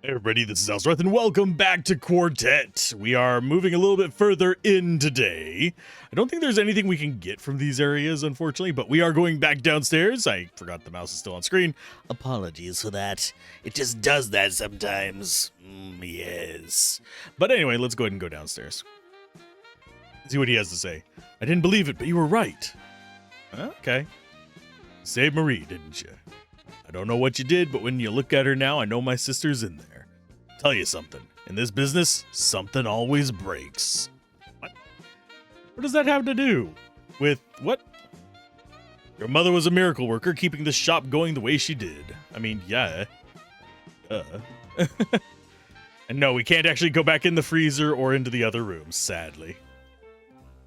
Hey everybody, this is Alzorath, and welcome back to Quartet. We are moving a little bit further in today. I don't think there's anything we can get from these areas, unfortunately, but we are going back downstairs. I forgot the mouse is still on screen. Apologies for that. It just does that sometimes. Yes. But anyway, let's go ahead and go downstairs. See what he has to say. I didn't believe it, but you were right. Okay. Saved Marie, didn't you? I don't know what you did, but when you look at her now, I know my sister's in there. Tell you something. In this business, something always breaks. What? What does that have to do with what? Your mother was a miracle worker, keeping the shop going the way she did. I mean, yeah. And no, we can't actually go back in the freezer or into the other rooms, sadly.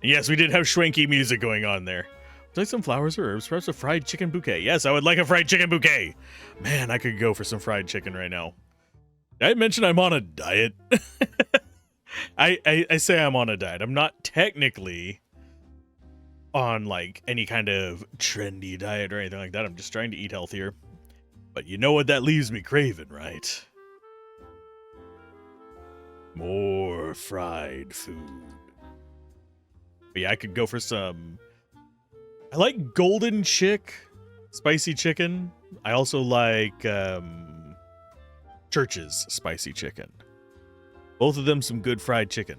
And yes, we did have schwanky music going on there. Would you like some flowers or herbs? Perhaps a fried chicken bouquet. Yes, I would like a fried chicken bouquet. Man, I could go for some fried chicken right now. Did I mention I'm on a diet? I say I'm on a diet. I'm not technically on like any kind of trendy diet or anything like that. I'm just trying to eat healthier. But you know what that leaves me craving, right? More fried food. But yeah, I could go for some... I like Golden Chick spicy chicken. I also like Church's spicy chicken. Both of them some good fried chicken.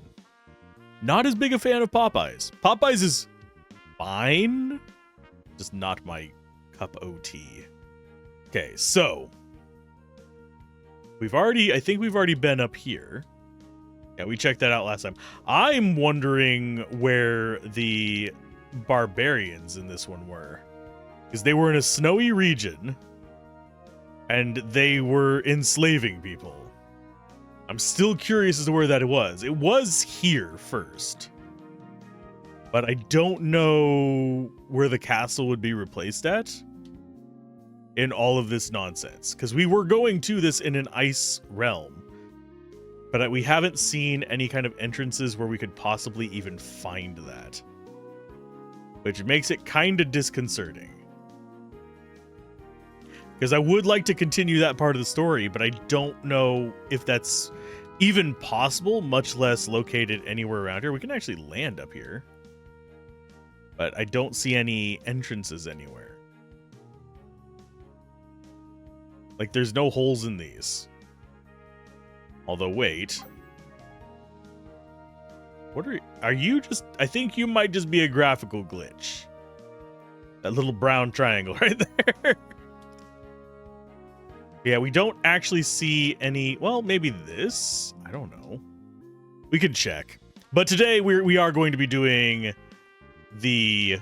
Not as big a fan of Popeyes. Popeyes is fine, just not my cup of tea. Okay, so I think we've already been up here. Yeah, we checked that out last time. I'm wondering where the barbarians in this one were, because they were in a snowy region and they were enslaving people. I'm still curious as to where that was. It was here first, but I don't know where the castle would be replaced at in all of this nonsense, because we were going to this in an ice realm, but we haven't seen any kind of entrances where we could possibly even find that, which makes it kind of disconcerting. Because I would like to continue that part of the story, but I don't know if that's even possible, much less located anywhere around here. We can actually land up here, but I don't see any entrances anywhere. Like, there's no holes in these. Although, wait. What are you just... I think you might just be a graphical glitch. That little brown triangle right there. Yeah, we don't actually see any... Well, maybe this? I don't know. We can check. But today we are going to be doing the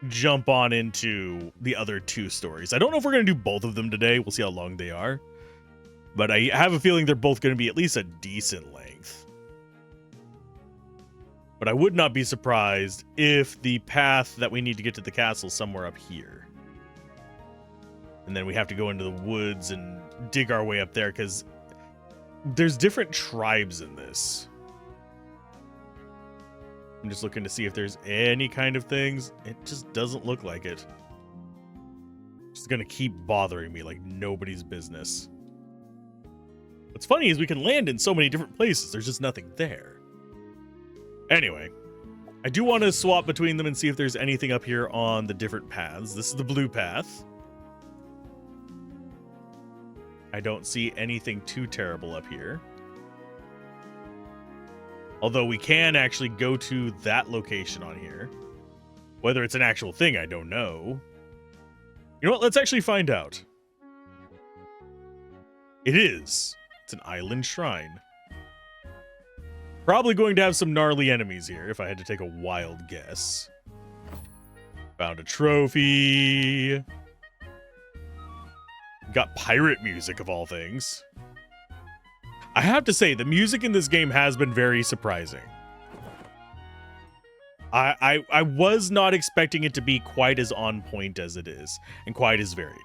jump on into the other two stories. I don't know if we're going to do both of them today. We'll see how long they are. But I have a feeling they're both going to be at least a decent length. But I would not be surprised if the path that we need to get to the castle is somewhere up here. And then we have to go into the woods and dig our way up there, because there's different tribes in this. I'm just looking to see if there's any kind of things. It just doesn't look like it. It's going to keep bothering me like nobody's business. What's funny is we can land in so many different places. There's just nothing there. Anyway, I do want to swap between them and see if there's anything up here on the different paths. This is the blue path. I don't see anything too terrible up here. Although we can actually go to that location on here. Whether it's an actual thing, I don't know. You know what? Let's actually find out. It is. It's an island shrine. Probably going to have some gnarly enemies here, if I had to take a wild guess. Found a trophy. Got pirate music, of all things. I have to say, the music in this game has been very surprising. I was not expecting it to be quite as on point as it is, and quite as varied.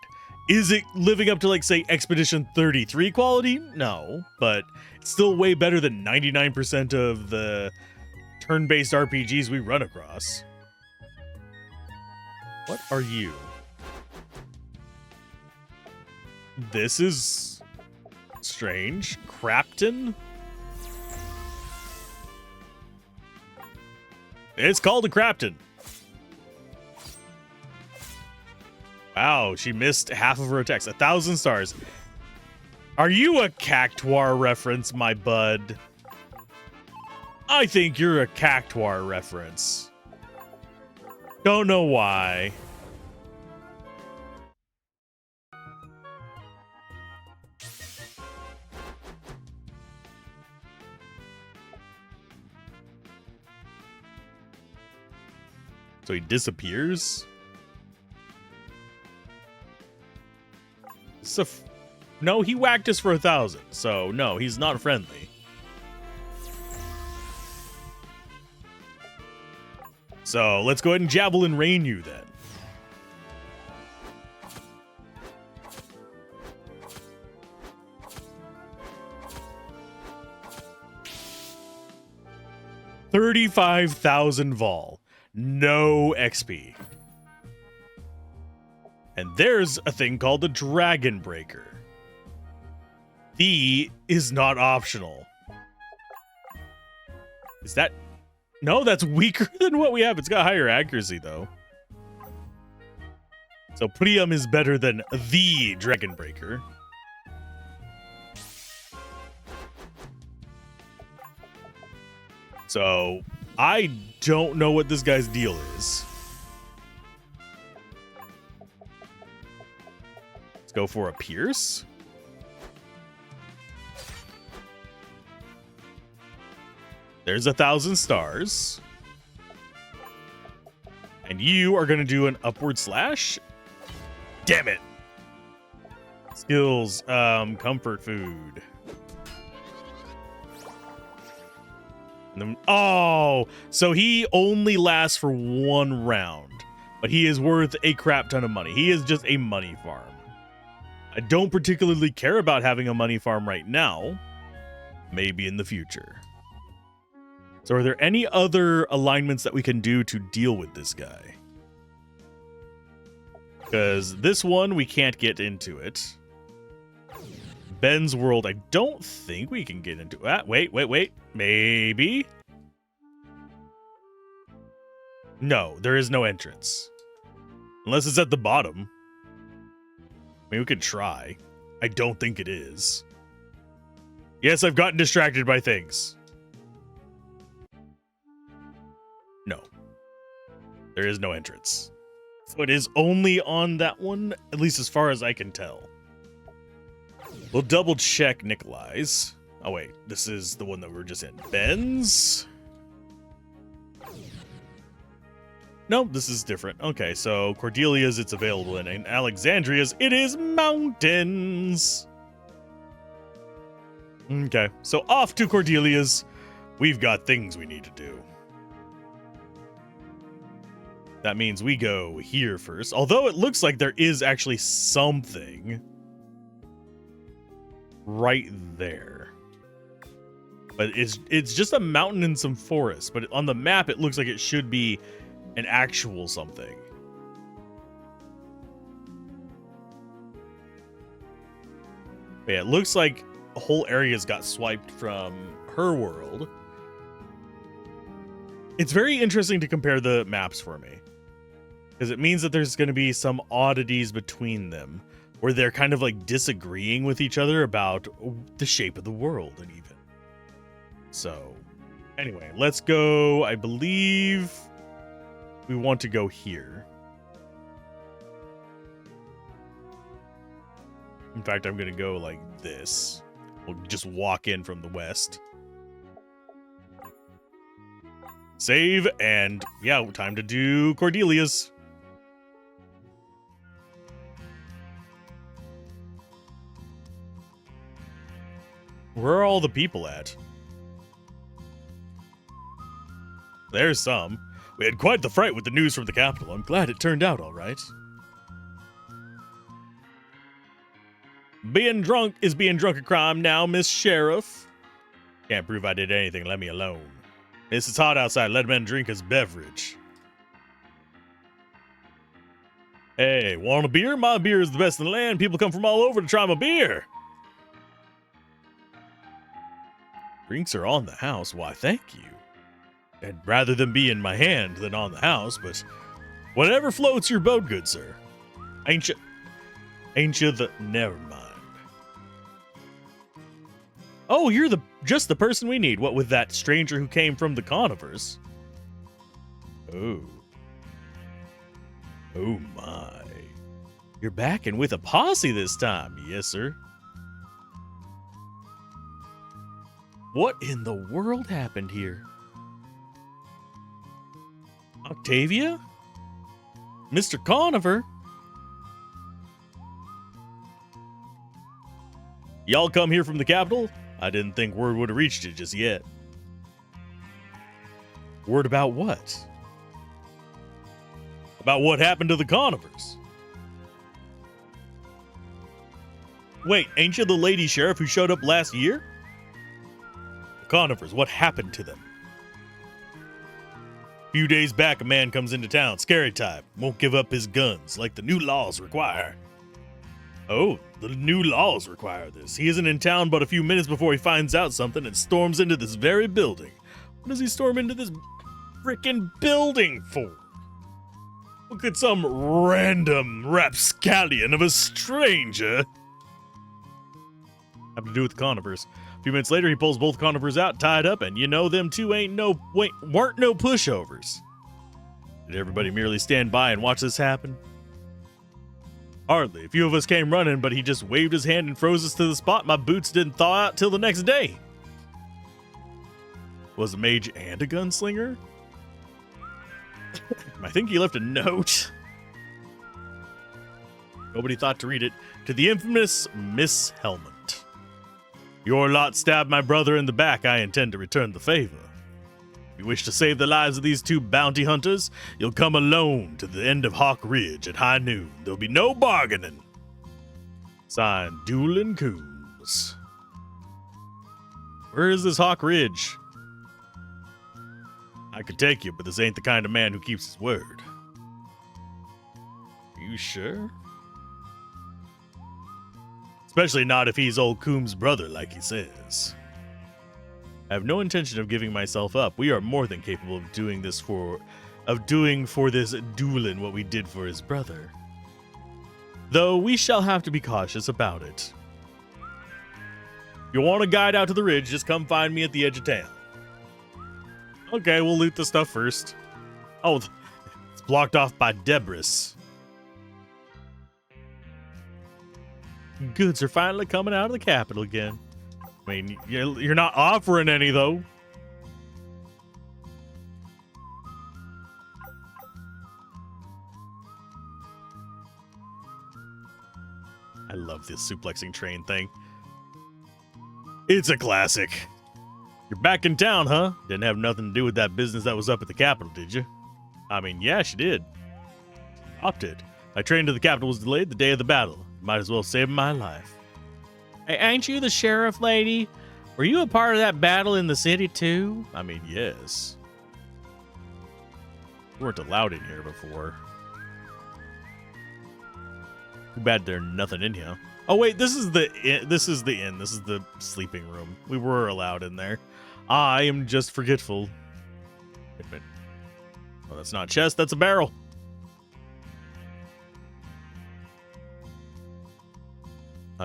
Is it living up to, like, say, Expedition 33 quality? No, but it's still way better than 99% of the turn-based RPGs we run across. What are you? This is Strange. Crapton? It's called a Crapton. Wow, she missed half of her attacks. 1,000 stars. Are you a Cactuar reference, my bud? I think you're a Cactuar reference. Don't know why. So he disappears? So no, he whacked us for 1,000. So no, he's not friendly. So let's go ahead and Javelin Rain you then. $35,000 vol. No XP. And there's a thing called the Dragon Breaker. The is not optional. Is that... No, that's weaker than what we have. It's got higher accuracy, though. So Priam is better than the Dragon Breaker. So I don't know what this guy's deal is. Let's go for a Pierce. There's 1,000 stars. And you are going to do an Upward Slash. Damn it. Skills, comfort food. And then, oh, so he only lasts for 1 round, but he is worth a crap ton of money. He is just a money farm. I don't particularly care about having a money farm right now. Maybe in the future. So are there any other alignments that we can do to deal with this guy? Because this one, we can't get into it. Ben's World, I don't think we can get into it. Wait. Maybe? No, there is no entrance. Unless it's at the bottom. I mean, we could try. I don't think it is. Yes, I've gotten distracted by things. No. There is no entrance. So it is only on that one, at least as far as I can tell. We'll double check Nikolai's. Oh wait, this is the one that we're just in. Ben's? Nope, this is different. Okay, so Cordelia's it's available in, and Alexandria's it is mountains. Okay, so off to Cordelia's. We've got things we need to do. That means we go here first. Although it looks like there is actually something right there. But it's just a mountain and some forest. But on the map, it looks like it should be an actual something. But yeah, it looks like a whole area's got swiped from her world. It's very interesting to compare the maps for me. Because it means that there's going to be some oddities between them. Where they're kind of like disagreeing with each other about the shape of the world and even. So, anyway, let's go. I believe we want to go here. In fact, I'm going to go like this. We'll just walk in from the west. Save, and yeah, time to do Cordelia's. Where are all the people at? There's some. We had quite the fright with the news from the capital. I'm glad it turned out all right. Being drunk is being drunk a crime now, Miss Sheriff. Can't prove I did anything. Let me alone. Miss, it's hot outside. Let men drink his beverage. Hey, want a beer? My beer is the best in the land. People come from all over to try my beer. Drinks are on the house. Why, thank you. And rather than be in my hand than on the house, but whatever floats your boat, good sir. Ain't you the... Never mind. Oh, you're just the person we need. What with that stranger who came from the Coniverse? Oh. Oh my. You're back and with a posse this time. Yes, sir. What in the world happened here? Octavia? Mr. Coniver? Y'all come here from the capital? I didn't think word would have reached you just yet. Word about what? About what happened to the Conivers? Wait, ain't you the lady sheriff who showed up last year? The Conivers, what happened to them? A few days back, a man comes into town, scary type, won't give up his guns like the new laws require. Oh, the new laws require this. He isn't in town but a few minutes before he finds out something and storms into this very building. What does he storm into this frickin' building for? Look at some random rapscallion of a stranger. Have to do with the Conivers. A few minutes later, he pulls both Conivers out, tied up, and you know them two weren't no pushovers. Did everybody merely stand by and watch this happen? Hardly. A few of us came running, but he just waved his hand and froze us to the spot. My boots didn't thaw out till the next day. Was a mage and a gunslinger? I think he left a note. Nobody thought to read it. To the infamous Miss Helmont. Your lot stabbed my brother in the back. I intend to return the favor. If you wish to save the lives of these two bounty hunters, you'll come alone to the end of Hawk Ridge at high noon. There'll be no bargaining. Signed, Doolin Coombs. Where is this Hawk Ridge? I could take you, but this ain't the kind of man who keeps his word. You sure? Especially not if he's old Coombs' brother, like he says. I have no intention of giving myself up. We are more than capable of doing for this Doolin what we did for his brother. Though we shall have to be cautious about it. If you want a guide out to the ridge, just come find me at the edge of town. Okay, we'll loot the stuff first. Oh, it's blocked off by debris. Goods are finally coming out of the capital again. I mean, you're not offering any, though. I love this suplexing train thing. It's a classic. You're back in town, huh? Didn't have nothing to do with that business that was up at the capital, did you? I mean, yeah, she did. Opted. My train to the capital was delayed the day of the battle. Might as well save my life. Hey, ain't you the sheriff lady? Were you a part of that battle in the city, too? I mean, yes. We weren't allowed in here before. Too bad there's nothing in here. Oh, wait, this is the inn. This is the sleeping room. We were allowed in there. I am just forgetful. Wait a minute. Oh, that's not a chest, that's a barrel.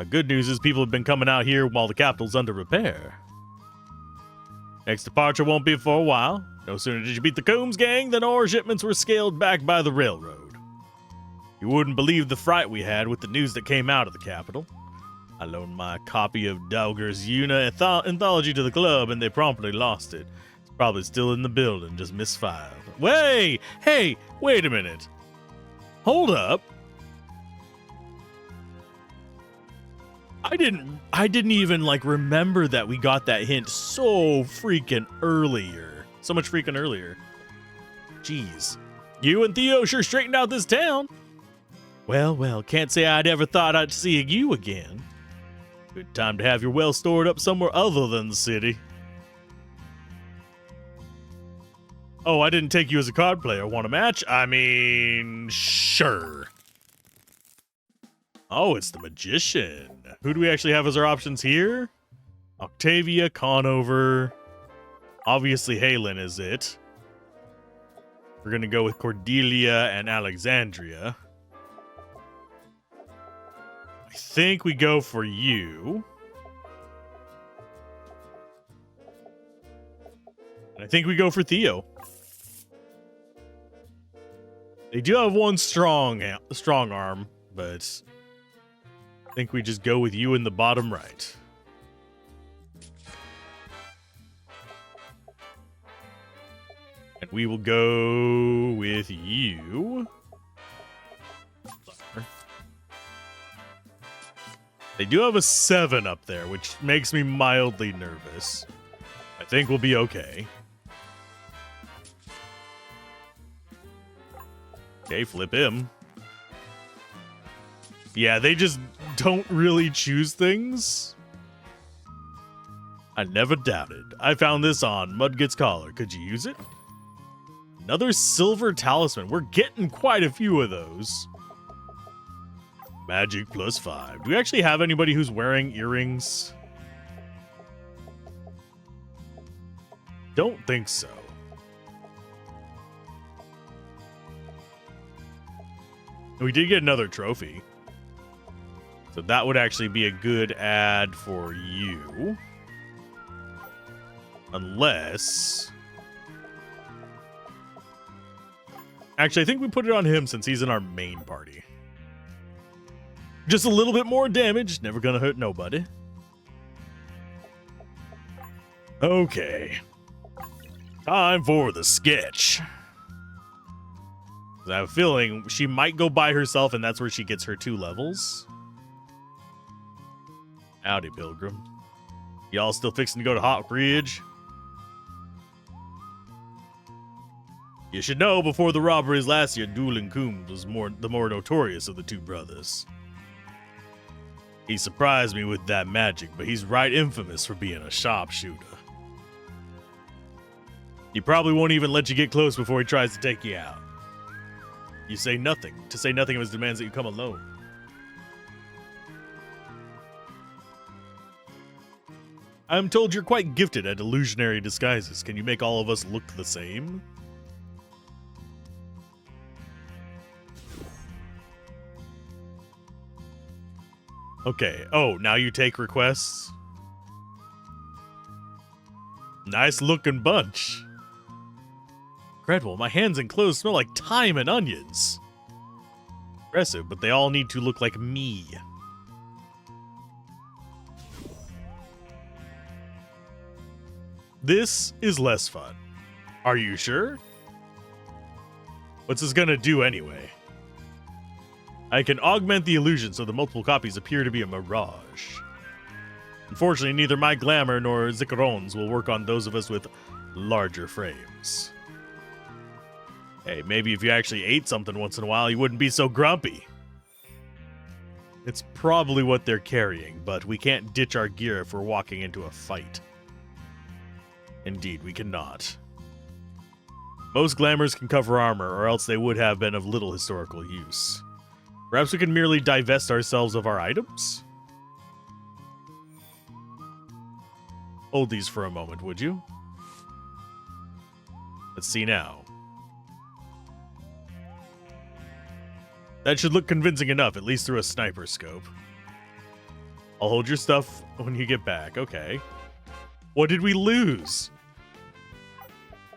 Good news is people have been coming out here while the capital's under repair. Next departure won't be for a while. No sooner did you beat the Coombs gang than our shipments were scaled back by the railroad. You wouldn't believe the fright we had with the news that came out of the capital. I loaned my copy of Daugher's Una anthology to the club and they promptly lost it. It's probably still in the building, just misfiled. Hey, wait a minute. Hold up. I didn't even remember that we got that hint so much freaking earlier. Jeez. You and Theo sure straightened out this town. Well, can't say I'd ever thought I'd see you again. Good time to have your well stored up somewhere other than the city. Oh, I didn't take you as a card player. Want a match? I mean, sure. Oh, it's the magician. Who do we actually have as our options here? Octavia, Conover. Obviously, Halen is it. We're going to go with Cordelia and Alexandria. I think we go for you. And I think we go for Theo. They do have one strong arm, but I think we just go with you in the bottom right. And we will go with you. They do have a 7 up there, which makes me mildly nervous. I think we'll be okay. Okay, flip him. Yeah, they just don't really choose things. I never doubted. I found this on Mudget's collar. Could you use it? Another silver talisman. We're getting quite a few of those. Magic +5. Do we actually have anybody who's wearing earrings? Don't think so. We did get another trophy. So that would actually be a good ad for you. Unless... Actually, I think we put it on him since he's in our main party. Just a little bit more damage. Never gonna hurt nobody. Okay. Time for the sketch. I have a feeling she might go by herself, and that's where she gets her 2 levels. Howdy, Pilgrim. Y'all still fixing to go to Hot Bridge? You should know, before the robberies last year, Doolin Coombs was the more notorious of the 2 brothers. He surprised me with that magic, but he's right infamous for being a sharpshooter. He probably won't even let you get close before he tries to take you out. You say nothing, to say nothing of his demands that you come alone. I'm told you're quite gifted at illusionary disguises. Can you make all of us look the same? Okay. Oh, now you take requests? Nice looking bunch. Incredible. My hands and clothes smell like thyme and onions. Impressive, but they all need to look like me. This is less fun. Are you sure? What's this gonna do anyway? I can augment the illusion so the multiple copies appear to be a mirage. Unfortunately, neither my glamour nor Zikaron's will work on those of us with larger frames. Hey, maybe if you actually ate something once in a while, you wouldn't be so grumpy. It's probably what they're carrying, but we can't ditch our gear if we're walking into a fight. Indeed, we cannot. Most glamours can cover armor, or else they would have been of little historical use. Perhaps we can merely divest ourselves of our items? Hold these for a moment, would you? Let's see now. That should look convincing enough, at least through a sniper scope. I'll hold your stuff when you get back. Okay. What did we lose?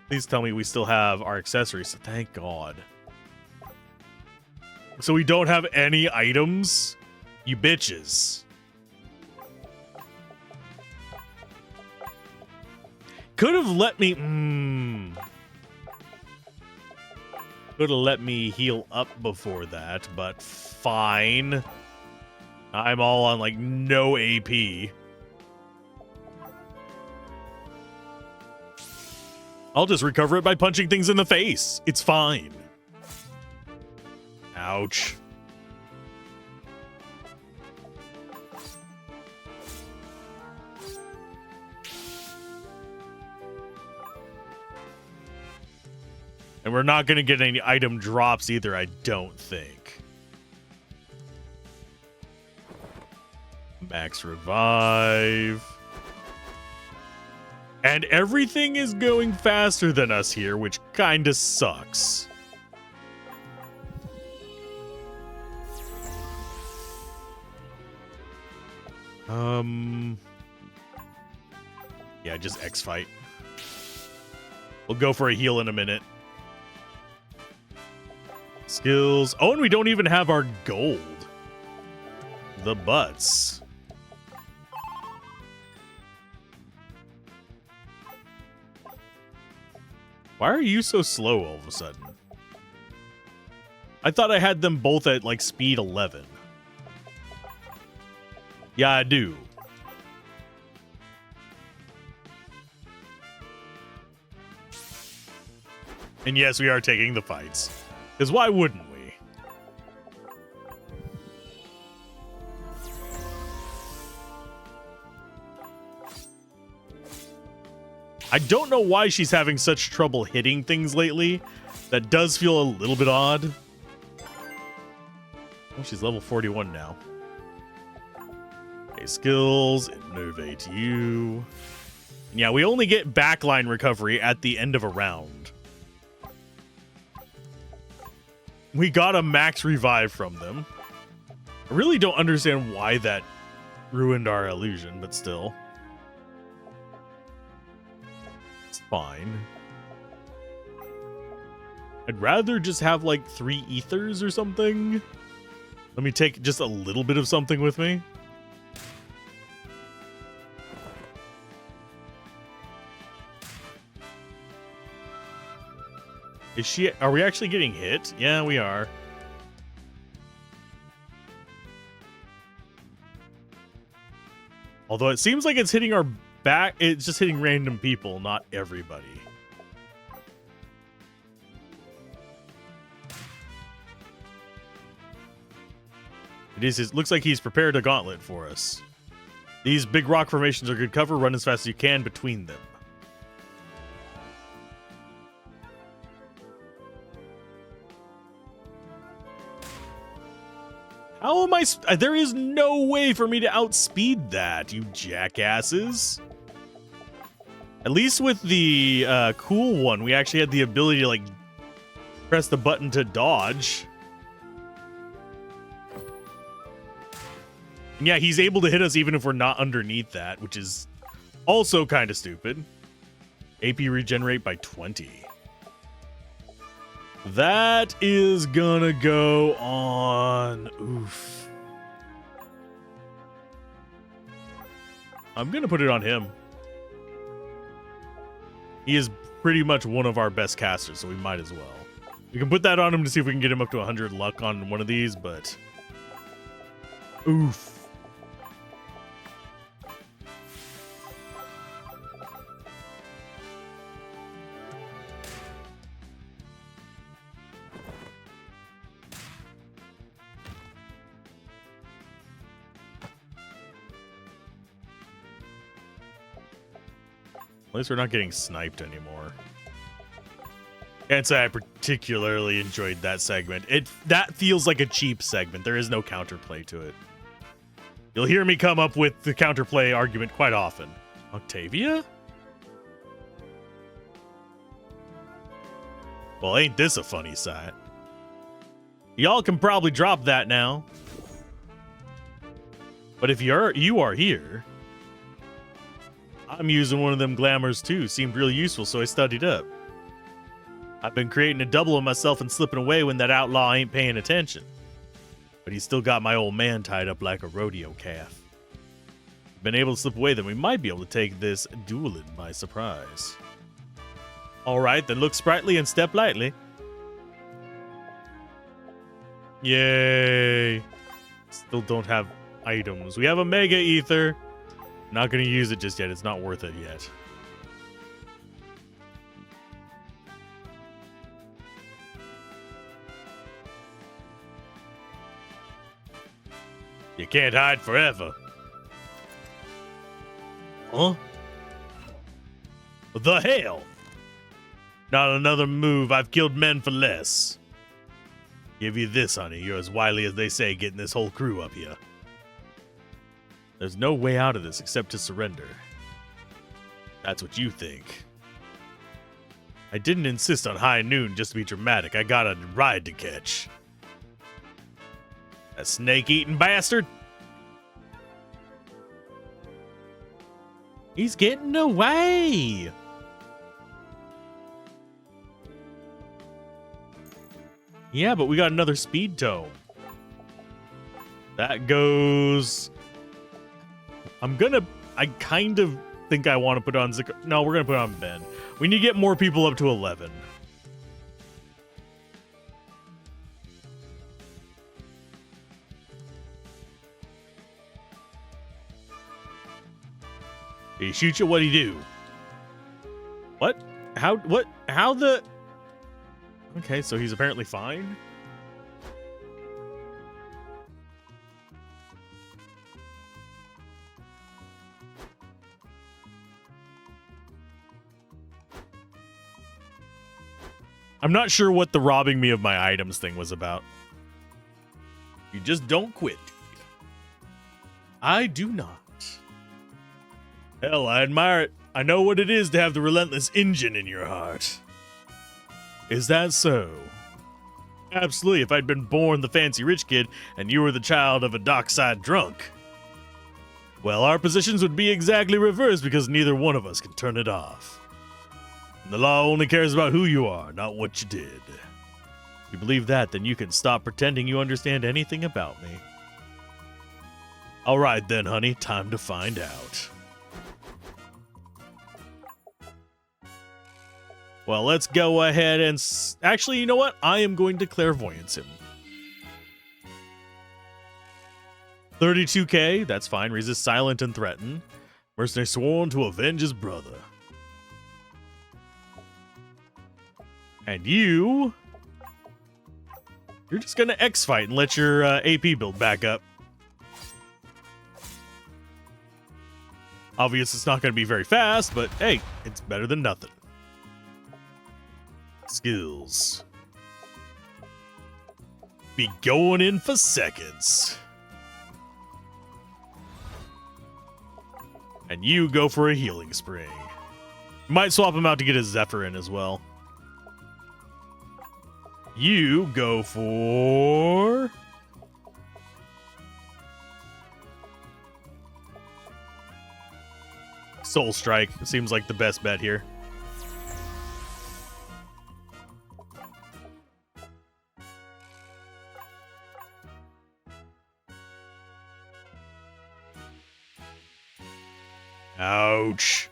Please tell me we still have our accessories. Thank God. So we don't have any items? You bitches. Could have let me... Could have let me heal up before that, but fine. I'm all on, like, no AP. I'll just recover it by punching things in the face. It's fine. Ouch. And we're not going to get any item drops either, I don't think. Max revive. And everything is going faster than us here, which kinda sucks. Yeah, just X fight. We'll go for a heal in a minute. Skills. Oh, and we don't even have our gold. The butts. Why are you so slow all of a sudden? I thought I had them both at like speed 11. Yeah, I do. And yes, we are taking the fights. Because why wouldn't we? I don't know why she's having such trouble hitting things lately. That does feel a little bit odd. Oh, she's level 41 now. Okay, skills, innovate you. And yeah, we only get backline recovery at the end of a round. We got a max revive from them. I really don't understand why that ruined our illusion, but still. It's fine. I'd rather just have like 3 ethers or something. Let me take just a little bit of something with me. Are we actually getting hit? Yeah, we are. Although it seems like it's hitting our back. It's just hitting random people, not everybody. It looks like he's prepared a gauntlet for us. These big rock formations are good cover. Run as fast as you can between them. How am I? There is no way for me to outspeed that, you jackasses. At least with the cool one, we actually had the ability to like press the button to dodge. And yeah, he's able to hit us even if we're not underneath that, which is also kind of stupid. AP regenerate by 20. That is gonna go on. Oof. I'm gonna put it on him. He is pretty much one of our best casters, so we might as well. We can put that on him to see if we can get him up to 100 luck on one of these, but... Oof. At least we're not getting sniped anymore. Can't say I particularly enjoyed that segment. That feels like a cheap segment. There is no counterplay to it. You'll hear me come up with the counterplay argument quite often. Octavia? Well, ain't this a funny sight? Y'all can probably drop that now. But if you are here... I'm using one of them glamours too. Seemed really useful, so I studied up. I've been creating a double of myself and slipping away when that outlaw ain't paying attention. But he's still got my old man tied up like a rodeo calf. Been able to slip away, then we might be able to take this dueling by surprise. Alright, then look sprightly and step lightly. Yay. Still don't have items. We have a mega ether. Not going to use it just yet. It's not worth it yet. You can't hide forever. Huh? The hell? Not another move. I've killed men for less. Give you this, honey. You're as wily as they say getting this whole crew up here. There's no way out of this except to surrender. That's what you think. I didn't insist on high noon just to be dramatic. I got a ride to catch. A snake-eating bastard. He's getting away. Yeah, but we got another speed tome. That goes... I kind of think I want to put on No, we're going to put on Ben. We need to get more people up to 11. He shoot you, what'd he do? What? How the... Okay, so he's apparently fine. I'm not sure what the robbing me of my items thing was about. You just don't quit. I do not. Hell, I admire it. I know what it is to have the relentless engine in your heart. Is that so? Absolutely, if I'd been born the fancy rich kid and you were the child of a dockside drunk. Well, our positions would be exactly reversed because neither one of us can turn it off. And the law only cares about who you are, not what you did. If you believe that, then you can stop pretending you understand anything about me. All right then, honey, time to find out. Well, let's go ahead and... Actually, you know what? I am going to clairvoyance him. 32k, that's fine. Resist silent and threaten. Mercenary sworn to avenge his brother. And you're just gonna X-fight and let your AP build back up. Obvious it's not gonna be very fast, but hey, it's better than nothing. Skills. Be going in for seconds. And you go for a healing spring. Might swap him out to get his Zephyr in as well. You go for... Soul Strike. Seems like the best bet here. Ouch.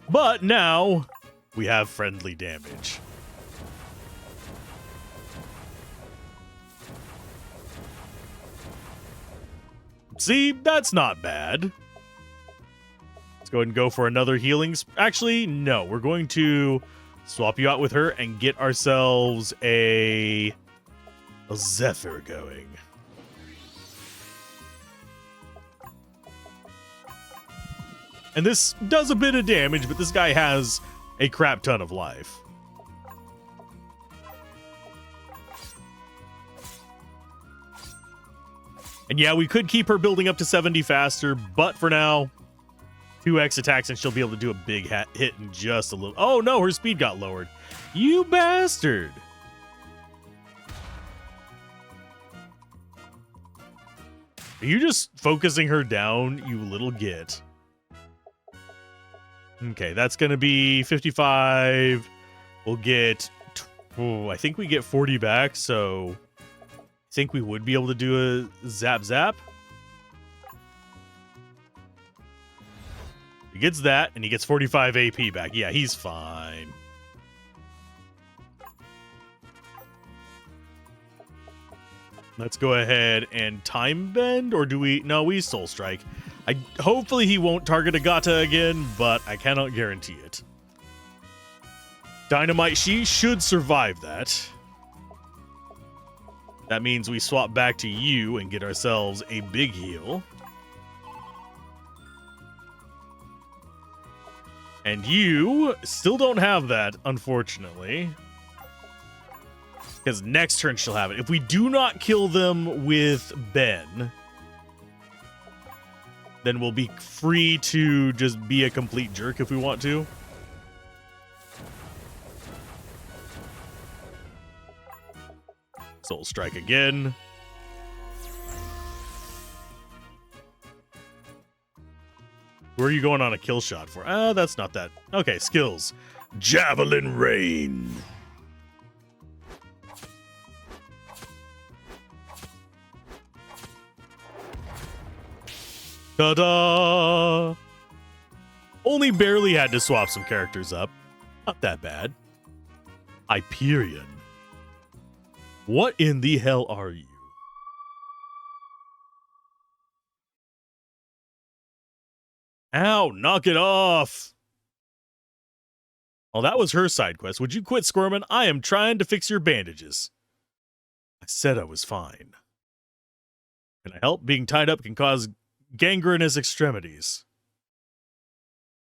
But now we have friendly damage. See, that's not bad. Let's go ahead and go for another healing. Actually, no. We're going to swap you out with her and get ourselves a Zephyr going. And this does a bit of damage, but this guy has a crap ton of life. And yeah, we could keep her building up to 70 faster, but for now, 2x attacks and she'll be able to do a big hit in just a little... Oh no, her speed got lowered. You bastard! Are you just focusing her down, you little git? Okay, that's going to be 55. We'll get... I think we get 40 back, so... I think we would be able to do a zap. He gets that, and he gets 45 AP back. Yeah, he's fine. Let's go ahead and time bend, or do we... No, we soul strike. Hopefully he won't target Agata again, but I cannot guarantee it. Dynamite, she should survive that. That means we swap back to you and get ourselves a big heal. And you still don't have that, unfortunately. Because next turn she'll have it. If we do not kill them with Ben, then we'll be free to just be a complete jerk if we want to. Soul Strike again. Who are you going on a kill shot for? Oh, that's not that. Okay, skills. Javelin Rain. Ta-da! Only barely had to swap some characters up. Not that bad. Hyperion. What in the hell are you? Ow, knock it off. Well, that was her side quest. Would you quit squirming? I am trying to fix your bandages. I said I was fine. Can I help? Being tied up can cause gangrenous extremities.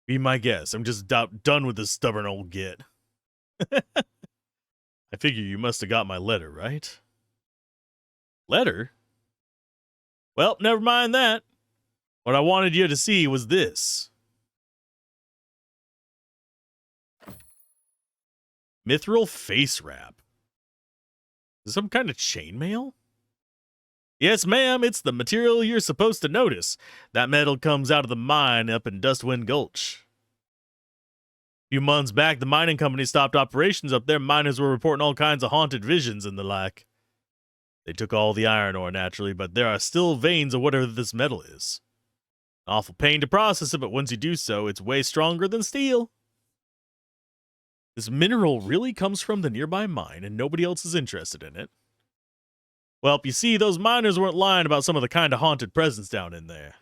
Be my guest. I'm just done with this stubborn old git. I figure you must have got my letter, right? Letter? Well, never mind that. What I wanted you to see was this. Mithril face wrap. Is some kind of chainmail? Yes, ma'am, it's the material you're supposed to notice. That metal comes out of the mine up in Dustwind Gulch. A few months back, the mining company stopped operations up there. Miners were reporting all kinds of haunted visions and the like. They took all the iron ore, naturally, but there are still veins of whatever this metal is. Awful pain to process it, but once you do so, it's way stronger than steel. This mineral really comes from the nearby mine, and nobody else is interested in it. Well, you see, those miners weren't lying about some of the kind of haunted presence down in there.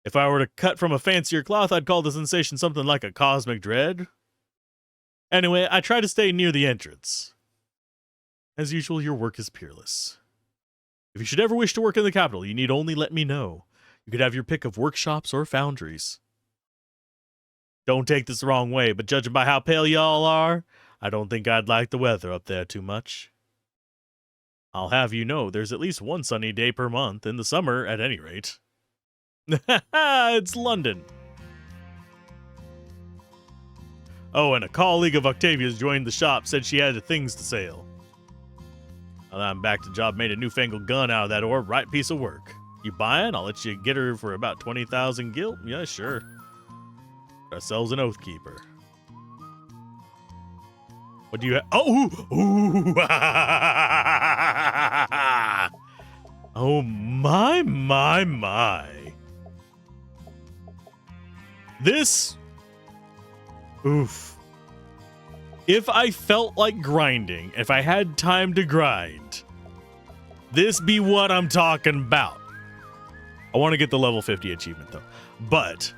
If I were to cut from a fancier cloth, I'd call the sensation something like a cosmic dread. Anyway, I try to stay near the entrance. As usual, your work is peerless. If you should ever wish to work in the capital, you need only let me know. You could have your pick of workshops or foundries. Don't take this the wrong way, but judging by how pale y'all are, I don't think I'd like the weather up there too much. I'll have you know there's at least one sunny day per month, in the summer at any rate. It's London. Oh, and a colleague of Octavia's joined the shop, said she had things to sell. Now that I'm back to job, made a newfangled gun out of that ore, right piece of work. You buying? I'll let you get her for about 20,000 gilt. Yeah, sure. Ourselves an Oathkeeper. What do you have? Oh! Ooh! Oh, my. This... Oof. If I felt like grinding, if I had time to grind, this be what I'm talking about. I want to get the level 50 achievement, though. But...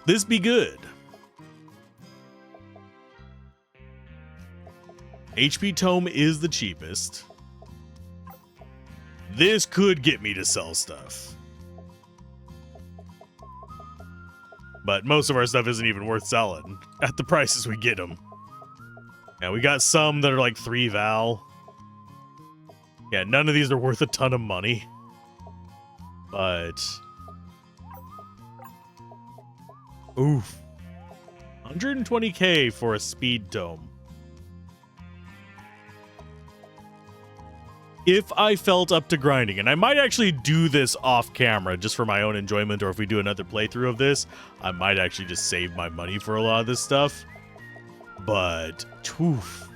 this be good. HP Tome is the cheapest. This could get me to sell stuff. But most of our stuff isn't even worth selling at the prices we get them. Yeah, we got some that are like 3 val. Yeah, none of these are worth a ton of money. But... oof. 120k for a speed tome. If I felt up to grinding, and I might actually do this off camera just for my own enjoyment, or if we do another playthrough of this, I might actually just save my money for a lot of this stuff. But, oof.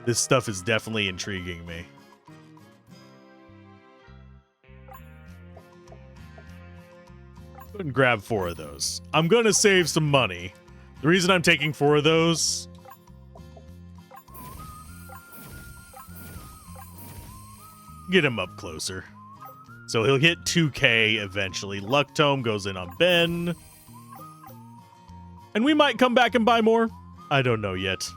This stuff is definitely intriguing me. Go ahead and grab 4 of those. I'm gonna save some money. The reason I'm taking 4 of those... get him up closer. So he'll hit 2k eventually. Luck Tome goes in on Ben. And we might come back and buy more. I don't know yet.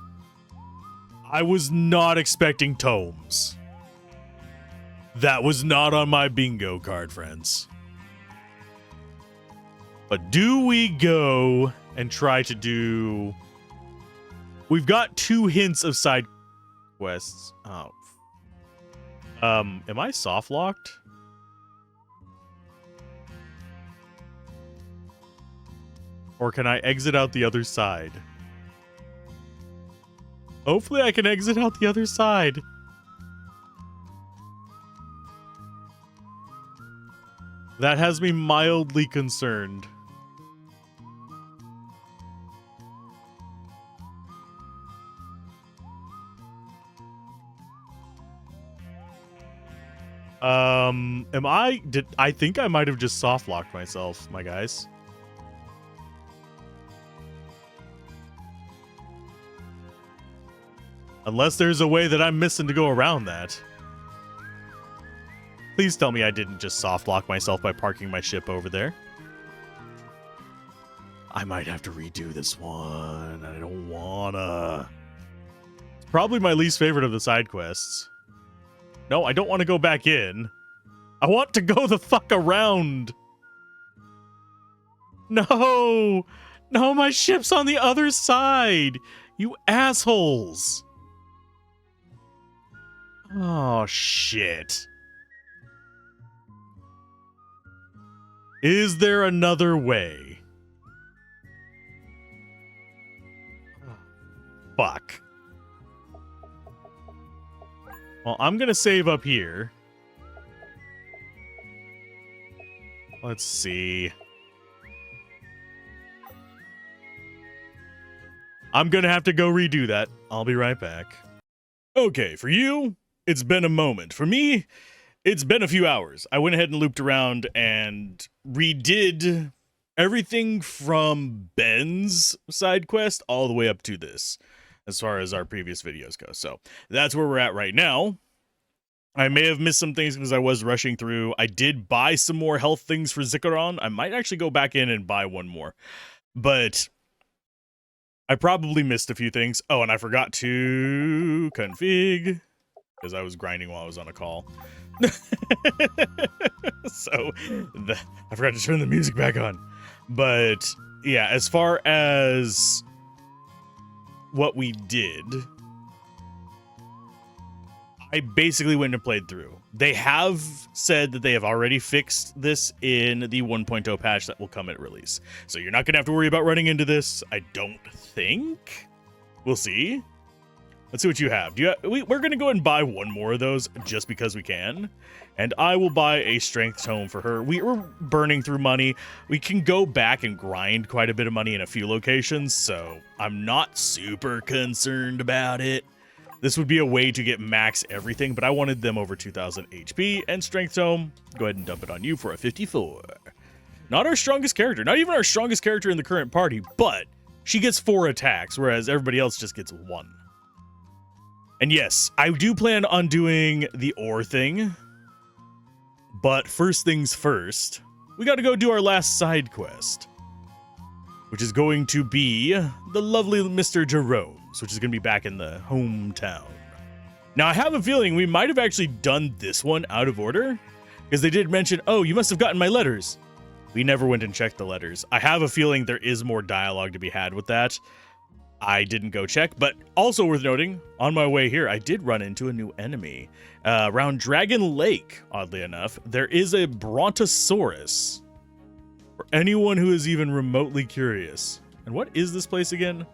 I was not expecting tomes. That was not on my bingo card, friends. But do we go and try to do... we've got 2 hints of side quests. Oh. Am I soft locked? Or can I exit out the other side? Hopefully I can exit out the other side. That has me mildly concerned. I think I might have just soft locked myself, my guys. Unless there's a way that I'm missing to go around that. Please tell me I didn't just soft lock myself by parking my ship over there. I might have to redo this one. I don't wanna. It's probably my least favorite of the side quests. No, I don't want to go back in. I want to go the fuck around. No! No, my ship's on the other side! You assholes! Oh, shit. Is there another way? Fuck. Well, I'm gonna save up here. Let's see. I'm gonna have to go redo that. I'll be right back. Okay, for you, it's been a moment. For me, it's been a few hours. I went ahead and looped around and redid everything from Ben's side quest all the way up to this, as far as our previous videos go. So that's where we're at right now. I may have missed some things because I was rushing through. I did buy some more health things for Zikaron. I might actually go back in and buy one more. But I probably missed a few things. Oh, and I forgot to config because I was grinding while I was on a call. So I forgot to turn the music back on. But yeah, as far as what we did, I basically went and played through. They have said that they have already fixed this in the 1.0 patch that will come at release. So you're not going to have to worry about running into this, I don't think. We'll see. Let's see what you have. We're going to go ahead and buy one more of those just because we can. And I will buy a strength tome for her. We were burning through money. We can go back and grind quite a bit of money in a few locations, so I'm not super concerned about it. This would be a way to get max everything, but I wanted them over 2,000 HP, and Strength Tome, go ahead and dump it on you for a 54. Not our strongest character, not even our strongest character in the current party, but she gets 4 attacks, whereas everybody else just gets 1. And yes, I do plan on doing the ore thing, but first things first, we gotta go do our last side quest, which is going to be the lovely Mr. Jerome, which is going to be back in the hometown. Now, I have a feeling we might have actually done this one out of order, because they did mention, oh, you must have gotten my letters. We never went and checked the letters. I have a feeling there is more dialogue to be had with that. I didn't go check, but also worth noting, on my way here, I did run into a new enemy. Around Dragon Lake, oddly enough, there is a Brontosaurus. For anyone who is even remotely curious. And what is this place again?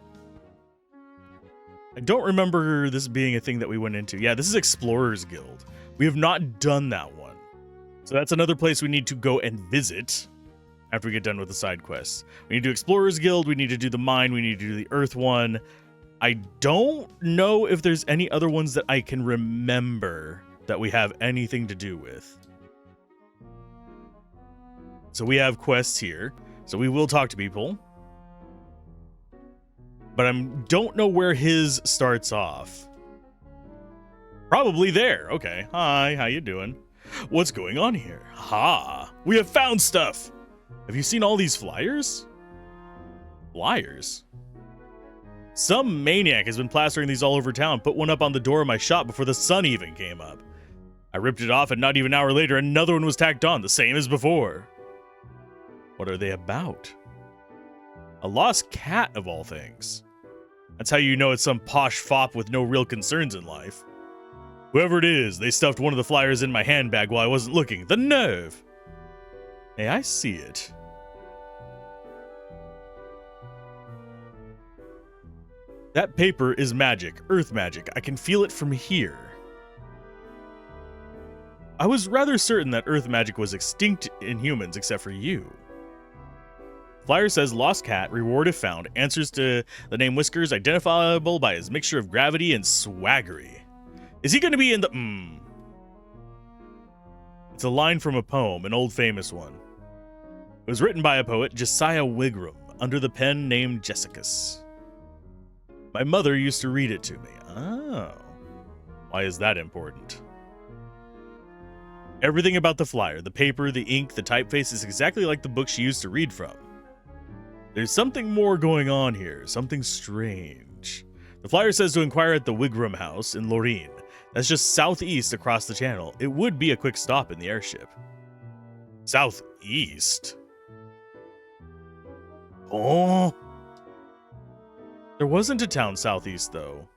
I don't remember this being a thing that we went into. Yeah, this is Explorers Guild. We have not done that one. So that's another place we need to go and visit after we get done with the side quests. We need to do Explorers Guild, we need to do the mine, we need to do the Earth one. I don't know if there's any other ones that I can remember that we have anything to do with. So we have quests here. So we will talk to people. But I don't know where his starts off. Probably there. Okay. Hi, how you doing? What's going on here? Ha! We have found stuff! Have you seen all these flyers? Flyers? Some maniac has been plastering these all over town, put one up on the door of my shop before the sun even came up. I ripped it off, and not even an hour later, another one was tacked on, the same as before. What are they about? A lost cat, of all things. That's how you know it's some posh fop with no real concerns in life. Whoever it is, they stuffed one of the flyers in my handbag while I wasn't looking. The nerve! Hey, I see it. That paper is magic, earth magic. I can feel it from here. I was rather certain that earth magic was extinct in humans except for you. Flyer says lost cat, reward if found, answers to the name Whiskers, identifiable by his mixture of gravity and swaggery. Is he going to be in the... It's a line from a poem, an old famous one. It was written by a poet, Josiah Wigram, under the pen named Jessicus. My mother used to read it to me. Oh. Why is that important? Everything about the flyer, the paper, the ink, the typeface is exactly like the book she used to read from. There's something more going on here, something strange. The flyer says to inquire at the Wigram house in Lorraine. That's just southeast across the channel. It would be a quick stop in the airship. Southeast? Oh. There wasn't a town southeast, though.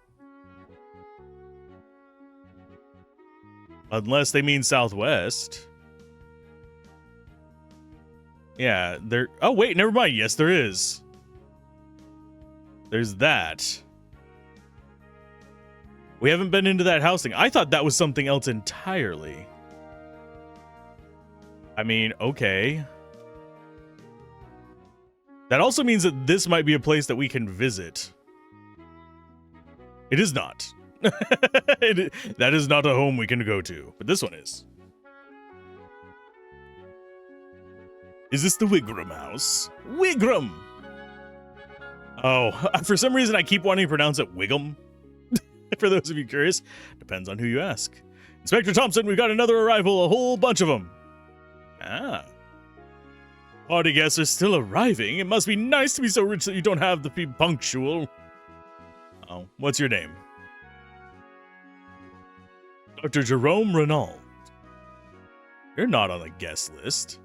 Unless they mean southwest. Yeah, there... Oh, wait, never mind. Yes, there is. There's that. We haven't been into that housing. I thought that was something else entirely. I mean, okay. That also means that this might be a place that we can visit. It is not. That is not a home we can go to, but this one is. Is this the Wigram house? Wigram! Oh, for some reason I keep wanting to pronounce it Wiggum. For those of you curious, depends on who you ask. Inspector Thompson, we've got another arrival, a whole bunch of them. Ah. Party guests are still arriving. It must be nice to be so rich that you don't have to be punctual. Oh, what's your name? Dr. Jerome Renault. You're not on the guest list.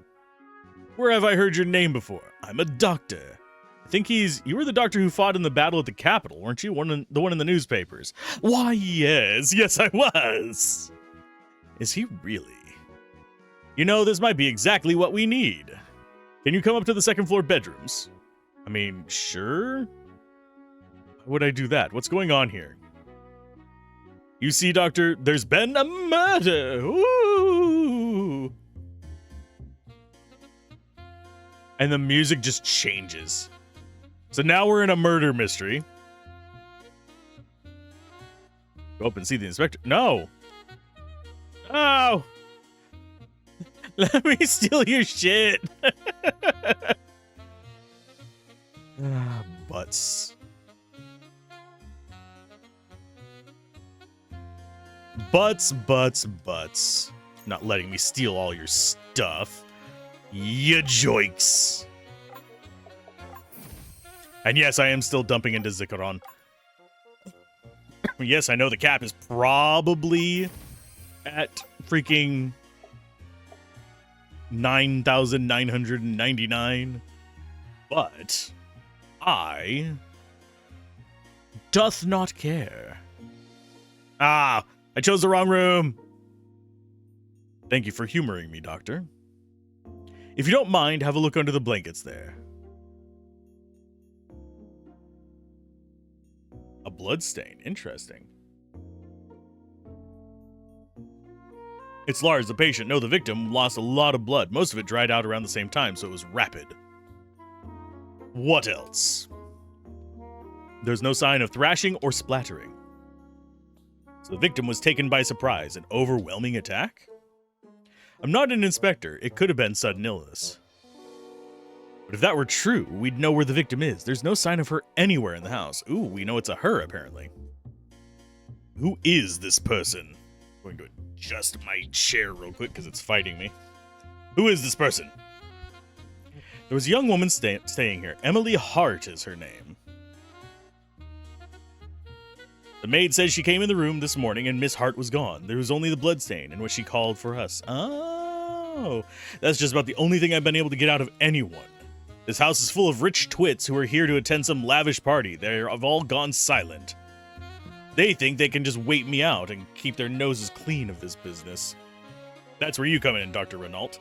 Where have I heard your name before? I'm a doctor. I think you were the doctor who fought in the battle at the Capitol, weren't you? The one in the newspapers. Why, yes, I was. Is he really? You know, this might be exactly what we need. Can you come up to the second floor bedrooms? I mean, sure. Why would I do that? What's going on here? You see, Doctor, there's been a murder. Ooh. And the music just changes. So now we're in a murder mystery. Go up and see the inspector. No. Oh. Let me steal your shit. Butts. Butts. Not letting me steal all your stuff. Ya joiks. And yes, I am still dumping into Zikaron. Yes, I know the cap is probably at freaking 9,999. But I doth not care. Ah, I chose the wrong room. Thank you for humoring me, Doctor. If you don't mind, have a look under the blankets there. A bloodstain. Interesting. It's Lars, the patient. No, the victim lost a lot of blood. Most of it dried out around the same time, so it was rapid. What else? There's no sign of thrashing or splattering. So the victim was taken by surprise. An overwhelming attack? I'm not an inspector. It could have been sudden illness. But if that were true, we'd know where the victim is. There's no sign of her anywhere in the house. Ooh, we know it's a her, apparently. Who is this person? I'm going to adjust my chair real quick because it's fighting me. Who is this person? There was a young woman staying here. Emily Hart is her name. The maid says she came in the room this morning and Miss Hart was gone. There was only the bloodstain and what she called for us. Oh, that's just about the only thing I've been able to get out of anyone. This house is full of rich twits who are here to attend some lavish party. They've all gone silent. They think they can just wait me out and keep their noses clean of this business. That's where you come in, Dr. Renault.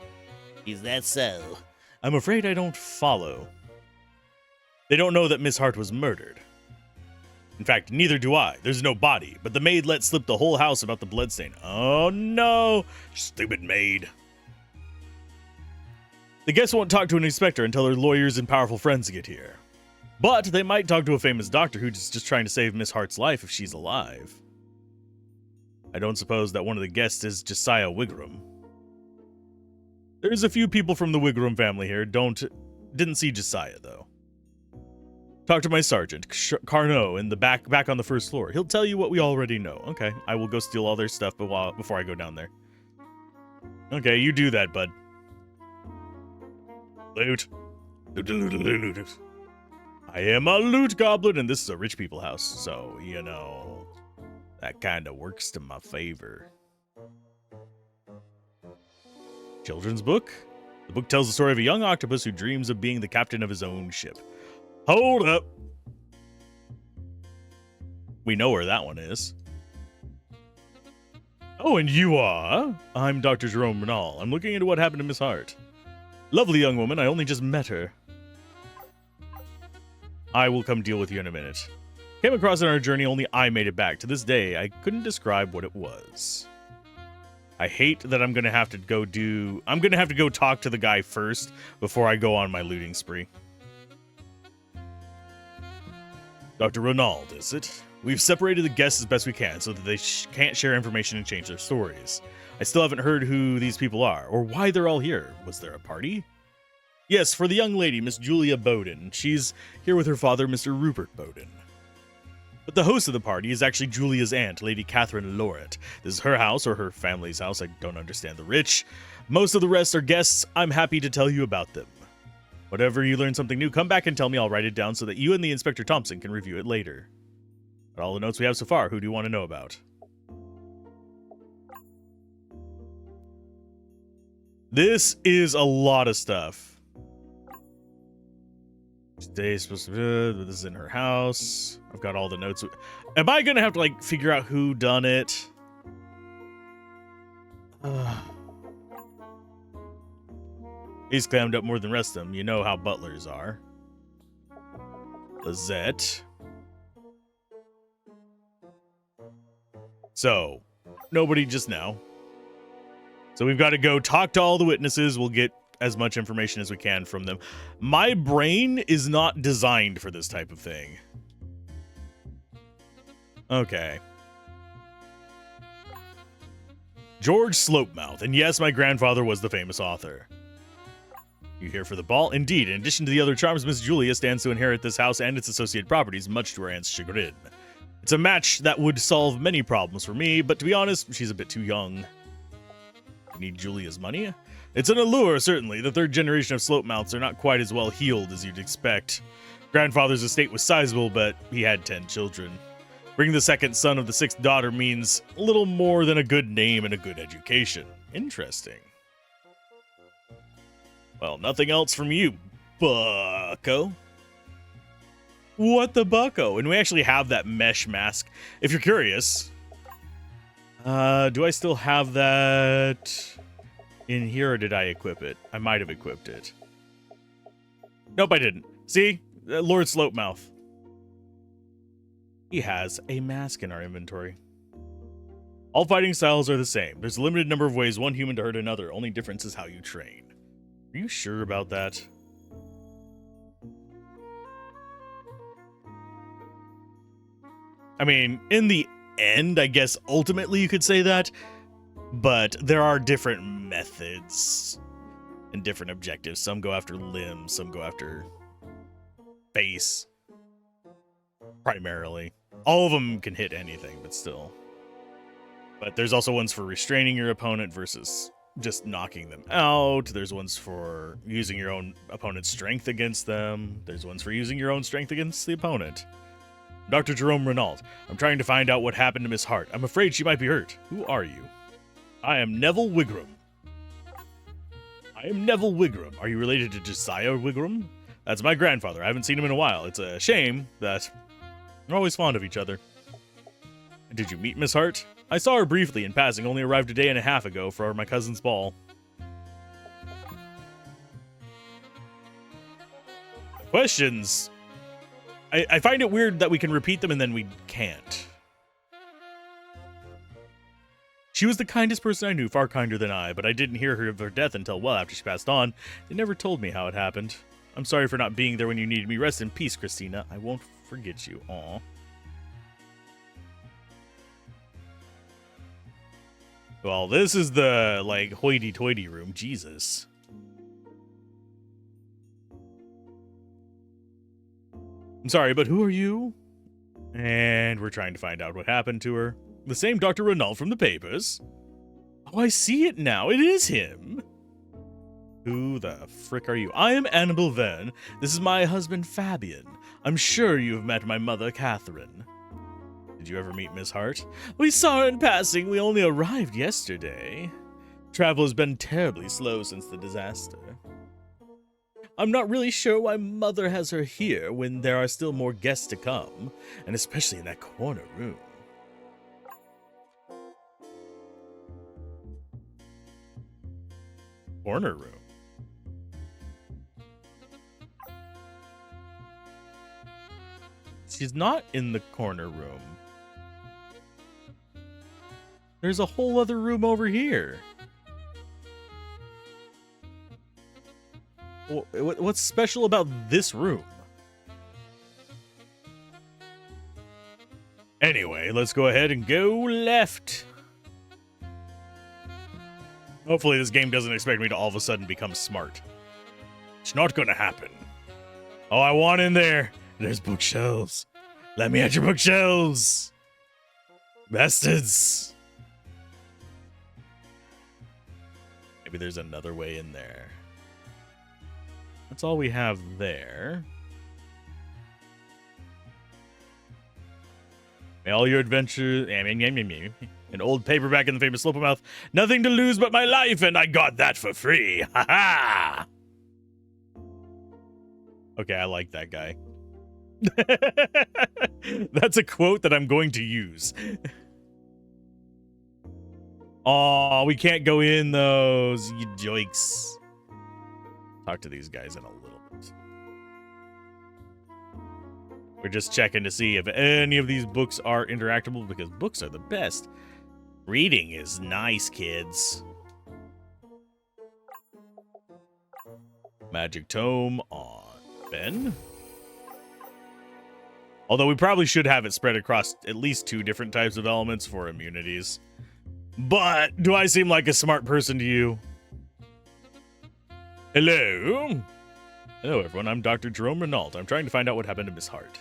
Is that so? I'm afraid I don't follow. They don't know that Miss Hart was murdered. In fact, neither do I. There's no body, but the maid let slip the whole house about the bloodstain. Oh no! Stupid maid. The guests won't talk to an inspector until their lawyers and powerful friends get here. But they might talk to a famous doctor who's just trying to save Miss Hart's life if she's alive. I don't suppose that one of the guests is Josiah Wigram. There's a few people from the Wigram family here. Didn't see Josiah, though. Talk to my sergeant, Carnot, in the back on the first floor. He'll tell you what we already know. Okay, I will go steal all their stuff before I go down there. Okay, you do that, bud. Loot. Loot. I am a loot goblin, and this is a rich people house, so, you know, that kind of works to my favor. Children's book? The book tells the story of a young octopus who dreams of being the captain of his own ship. Hold up! We know where that one is. Oh, and you are? I'm Dr. Jerome Renault. I'm looking into what happened to Miss Hart. Lovely young woman, I only just met her. I will come deal with you in a minute. Came across on our journey, only I made it back. To this day, I couldn't describe what it was. I hate that I'm gonna have to go talk to the guy first before I go on my looting spree. Dr. Renault, is it? We've separated the guests as best we can so that they can't share information and change their stories. I still haven't heard who these people are, or why they're all here. Was there a party? Yes, for the young lady, Miss Julia Bowden. She's here with her father, Mr. Rupert Bowden. But the host of the party is actually Julia's aunt, Lady Catherine Lauret. This is her house, or her family's house. I don't understand the rich. Most of the rest are guests. I'm happy to tell you about them. Whatever you learn something new, come back and tell me. I'll write it down so that you and the Inspector Thompson can review it later. But all the notes we have so far, who do you want to know about? This is a lot of stuff. Today's supposed to be, this is in her house. I've got all the notes. Am I gonna have to like figure out who done it? He's clammed up more than the rest of them. You know how butlers are. Lizette. So, nobody just now. So we've got to go talk to all the witnesses. We'll get as much information as we can from them. My brain is not designed for this type of thing. Okay. George Slopemouth. And yes, my grandfather was the famous author. You here for the ball? Indeed. In addition to the other charms, Miss Julia stands to inherit this house and its associated properties, much to her aunt's chagrin. It's a match that would solve many problems for me, but to be honest, she's a bit too young. You need Julia's money? It's an allure, certainly. The third generation of Slopemouths are not quite as well heeled as you'd expect. Grandfather's estate was sizable, but he had 10 children. Bringing the second son of the sixth daughter means little more than a good name and a good education. Interesting. Well, nothing else from you, bucko. What the bucko? And we actually have that mesh mask. If you're curious, do I still have that in here, or did I equip it? I might have equipped it. Nope, I didn't. See? Lord Slopemouth. He has a mask in our inventory. All fighting styles are the same. There's a limited number of ways one human to hurt another. Only difference is how you train. Are you sure about that? I mean, in the end, I guess ultimately you could say that, but there are different methods and different objectives. Some go after limbs, some go after face, primarily. All of them can hit anything, but still. But there's also ones for restraining your opponent versus just knocking them out. There's ones for using your own opponent's strength against them. There's ones for using your own strength against the opponent. Dr. Jerome Renault. I'm trying to find out what happened to Miss Hart. I'm afraid she might be hurt. Who are you? I am Neville Wigram. I am Neville Wigram. Are you related to Josiah Wigram? That's my grandfather. I haven't seen him in a while. It's a shame that we're always fond of each other. Did you meet Miss Hart? I saw her briefly in passing, only arrived a day and a half ago for my cousin's ball. Questions. I find it weird that we can repeat them and then we can't. She was the kindest person I knew, far kinder than I, but I didn't hear of her death until well after she passed on. They never told me how it happened. I'm sorry for not being there when you needed me. Rest in peace, Christina. I won't forget you. Aw. Well, this is the, like, hoity-toity room. Jesus. I'm sorry, but who are you? And we're trying to find out what happened to her. The same Dr. Renault from the papers. Oh, I see it now. It is him. Who the frick are you? I am Annabelle Verne. This is my husband, Fabian. I'm sure you have met my mother, Catherine. Did you ever meet Miss Hart? We saw her in passing. We only arrived yesterday. Travel has been terribly slow since the disaster. I'm not really sure why Mother has her here when there are still more guests to come, and especially in that corner room. Corner room? She's not in the corner room. There's a whole other room over here. What's special about this room? Anyway, let's go ahead and go left. Hopefully this game doesn't expect me to all of a sudden become smart. It's not gonna happen. Oh, I want in there. There's bookshelves. Let me at your bookshelves. Bastards. Maybe there's another way in there. That's all we have there. May all your adventures... An old paperback in the famous Slopomouth. Nothing to lose but my life, and I got that for free. Ha ha! Okay, I like that guy. That's a quote that I'm going to use. Oh, we can't go in those, you joiks. Talk to these guys in a little bit. We're just checking to see if any of these books are interactable, because books are the best. Reading is nice, kids. Magic Tome on Ben. Although we probably should have it spread across at least 2 different types of elements for immunities. But do I seem like a smart person to you? Hello? Hello, everyone. I'm Dr. Jerome Renault. I'm trying to find out what happened to Miss Hart.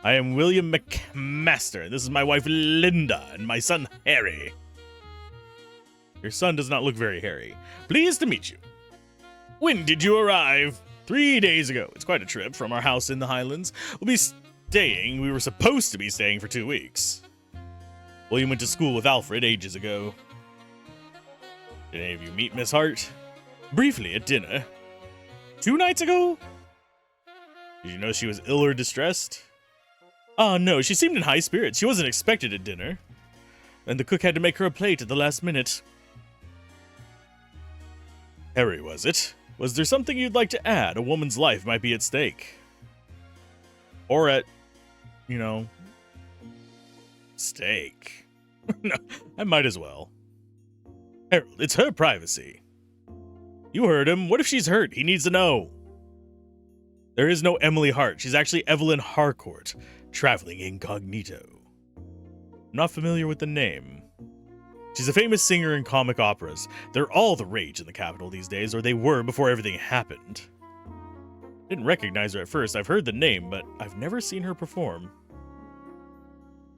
I am William McMaster. This is my wife, Linda, and my son, Harry. Your son does not look very hairy. Pleased to meet you. When did you arrive? 3 days ago. It's quite a trip from our house in the Highlands. We were supposed to be staying for 2 weeks. William went to school with Alfred ages ago. Did any of you meet Miss Hart? Briefly at dinner. 2 nights ago? Did you know she was ill or distressed? No, she seemed in high spirits. She wasn't expected at dinner. And the cook had to make her a plate at the last minute. Harry, was it? Was there something you'd like to add? A woman's life might be at stake. Or at, stake. No, I might as well. Harold, it's her privacy. You heard him. What if she's hurt? He needs to know. There is no Emily Hart. She's actually Evelyn Harcourt, traveling incognito. I'm not familiar with the name. She's a famous singer in comic operas. They're all the rage in the capital these days, or they were before everything happened. Didn't recognize her at first. I've heard the name, but I've never seen her perform.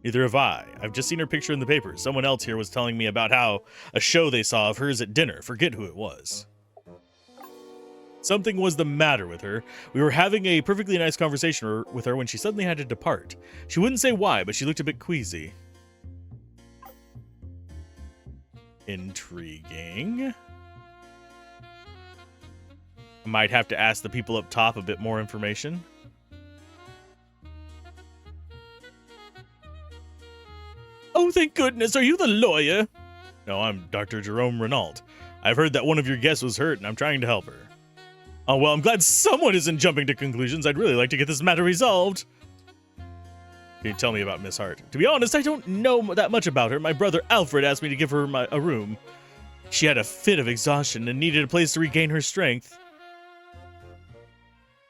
Neither have I. I've just seen her picture in the paper. Someone else here was telling me about how a show they saw of hers at dinner. Forget who it was. Something was the matter with her. We were having a perfectly nice conversation with her when she suddenly had to depart. She wouldn't say why, but she looked a bit queasy. Intriguing. I might have to ask the people up top a bit more information. Oh, thank goodness. Are you the lawyer? No, I'm Dr. Jerome Renault. I've heard that one of your guests was hurt, and I'm trying to help her. Oh, well, I'm glad someone isn't jumping to conclusions. I'd really like to get this matter resolved. Can you tell me about Miss Hart? To be honest, I don't know that much about her. My brother Alfred asked me to give her a room. She had a fit of exhaustion and needed a place to regain her strength.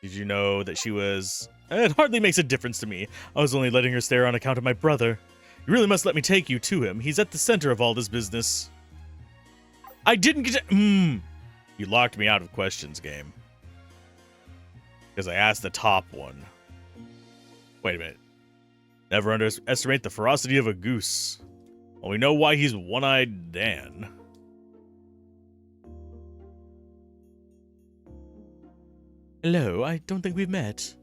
Did you know that she was... It hardly makes a difference to me. I was only letting her stay on account of my brother. You really must let me take you to him. He's at the center of all this business. I didn't get to... You locked me out of questions, game. Because I asked the top one. Wait a minute. Never underestimate the ferocity of a goose. Well, we know why he's One-Eyed Dan. Hello, I don't think we've met.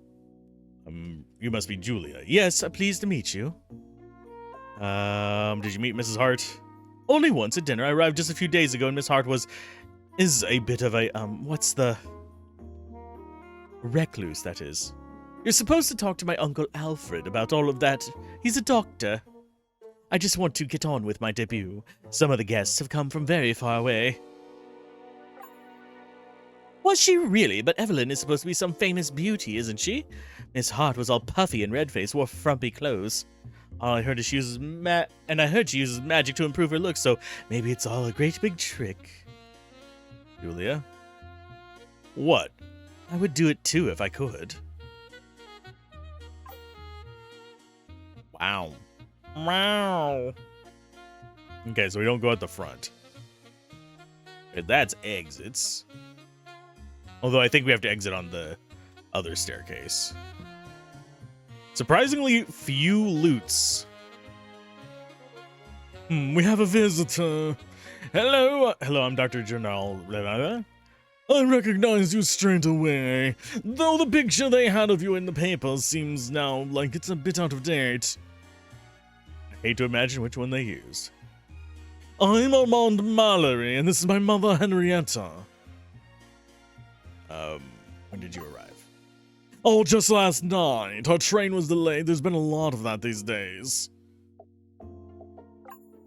You must be Julia. Yes, pleased to meet you. Did you meet Mrs. Hart? Only once at dinner. I arrived just a few days ago, and Miss Hart is a bit of a, what's the... recluse, that is. You're supposed to talk to my Uncle Alfred about all of that. He's a doctor. I just want to get on with my debut. Some of the guests have come from very far away. Was she really? But Evelyn is supposed to be some famous beauty, isn't she? Miss Hart was all puffy and red-faced, wore frumpy clothes. All I heard is she uses she uses magic to improve her looks, so maybe it's all a great big trick. Julia? What? I would do it too if I could. Wow. Wow. Okay, so we don't go at the front. Okay, that's exits. Although I think we have to exit on the other staircase. Surprisingly few loots. We have a visitor. Hello, I'm Dr. Journal. I recognize you straight away, though the picture they had of you in the papers seems now like it's a bit out of date. I hate to imagine which one they used. I'm Armand Mallory, and this is my mother, Henrietta. When did you arrive? Oh, just last night. Our train was delayed. There's been a lot of that these days.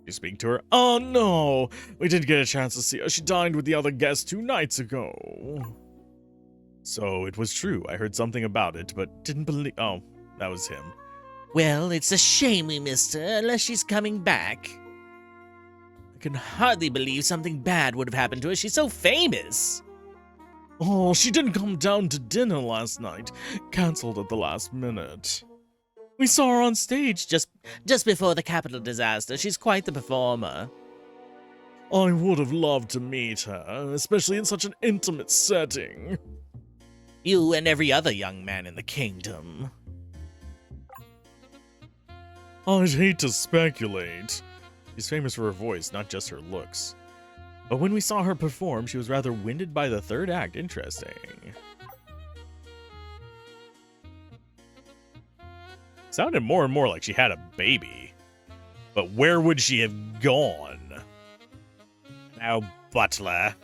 You speak to her? Oh, no. We didn't get a chance to see her. She dined with the other guests 2 nights ago. So it was true. I heard something about it, but didn't believe... Oh, that was him. Well, it's a shame we missed her, unless she's coming back. I can hardly believe something bad would have happened to her. She's so famous. Oh, she didn't come down to dinner last night. Cancelled at the last minute. We saw her on stage just before the Capitol disaster. She's quite the performer. I would have loved to meet her, especially in such an intimate setting. You and every other young man in the kingdom. I'd hate to speculate. She's famous for her voice, not just her looks. But when we saw her perform, she was rather winded by the third act. Interesting. Sounded more and more like she had a baby. But where would she have gone? Now, butler.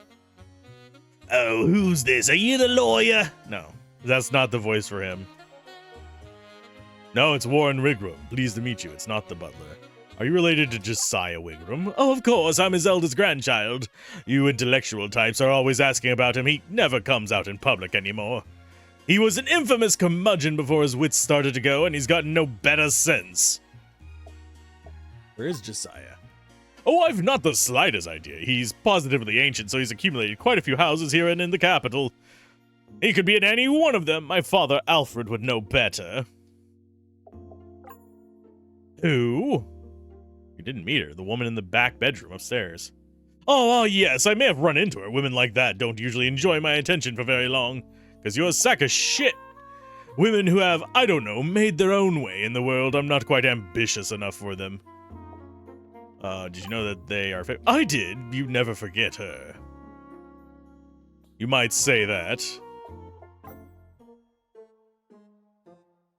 Oh, who's this? Are you the lawyer? No, that's not the voice for him. No, it's Warren Wigram. Pleased to meet you. It's not the butler. Are you related to Josiah Wigram? Oh, of course, I'm his eldest grandchild. You intellectual types are always asking about him. He never comes out in public anymore. He was an infamous curmudgeon before his wits started to go, and he's gotten no better since. Where is Josiah? Oh, I've not the slightest idea. He's positively ancient, so he's accumulated quite a few houses here and in the capital. He could be in any one of them. My father, Alfred, would know better. Who? You didn't meet her, the woman in the back bedroom upstairs. Oh, yes, I may have run into her. Women like that don't usually enjoy my attention for very long, because you're a sack of shit. Women who have, I don't know, made their own way in the world. I'm not quite ambitious enough for them. Did you know that they are I did. You never forget her. You might say that.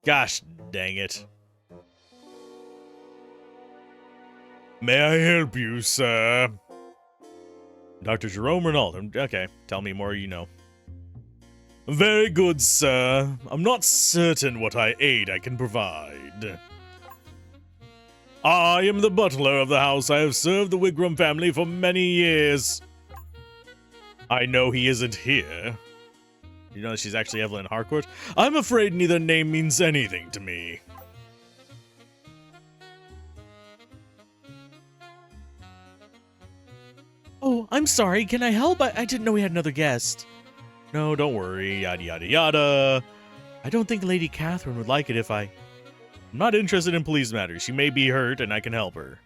Gosh dang it. May I help you, sir? Dr. Jerome Renault. Okay, tell me more you know. Very good, sir. I'm not certain what aid I can provide. I am the butler of the house. I have served the Wigram family for many years. I know he isn't here. You know she's actually Evelyn Harcourt? I'm afraid neither name means anything to me. Oh, I'm sorry. Can I help? I didn't know we had another guest. No, don't worry. Yada, yada, yada. I don't think Lady Catherine would like it if I... I'm not interested in police matters. She may be hurt, and I can help her.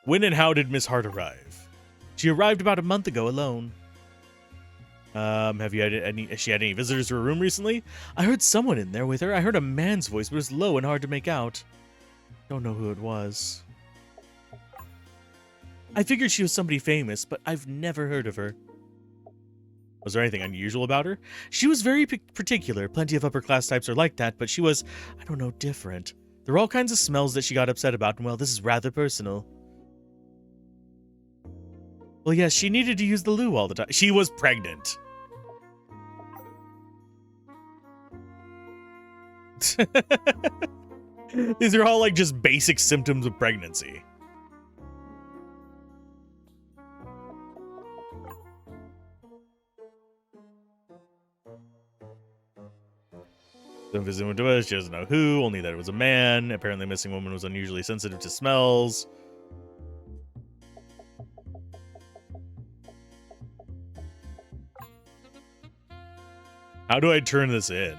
When and how did Miss Hart arrive? She arrived about a month ago alone. Has she had any visitors to her room recently? I heard someone in there with her. I heard a man's voice, but it was low and hard to make out. Don't know who it was. I figured she was somebody famous, but I've never heard of her. Was there anything unusual about her? She was very particular. Plenty of upper-class types are like that, but she was, I don't know, different. There were all kinds of smells that she got upset about, and well, this is rather personal. Well, yes, she needed to use the loo all the time. She was pregnant. These are all like just basic symptoms of pregnancy. Don't visit with us. She doesn't know who, only that it was a man. Apparently, the missing woman was unusually sensitive to smells. How do I turn this in?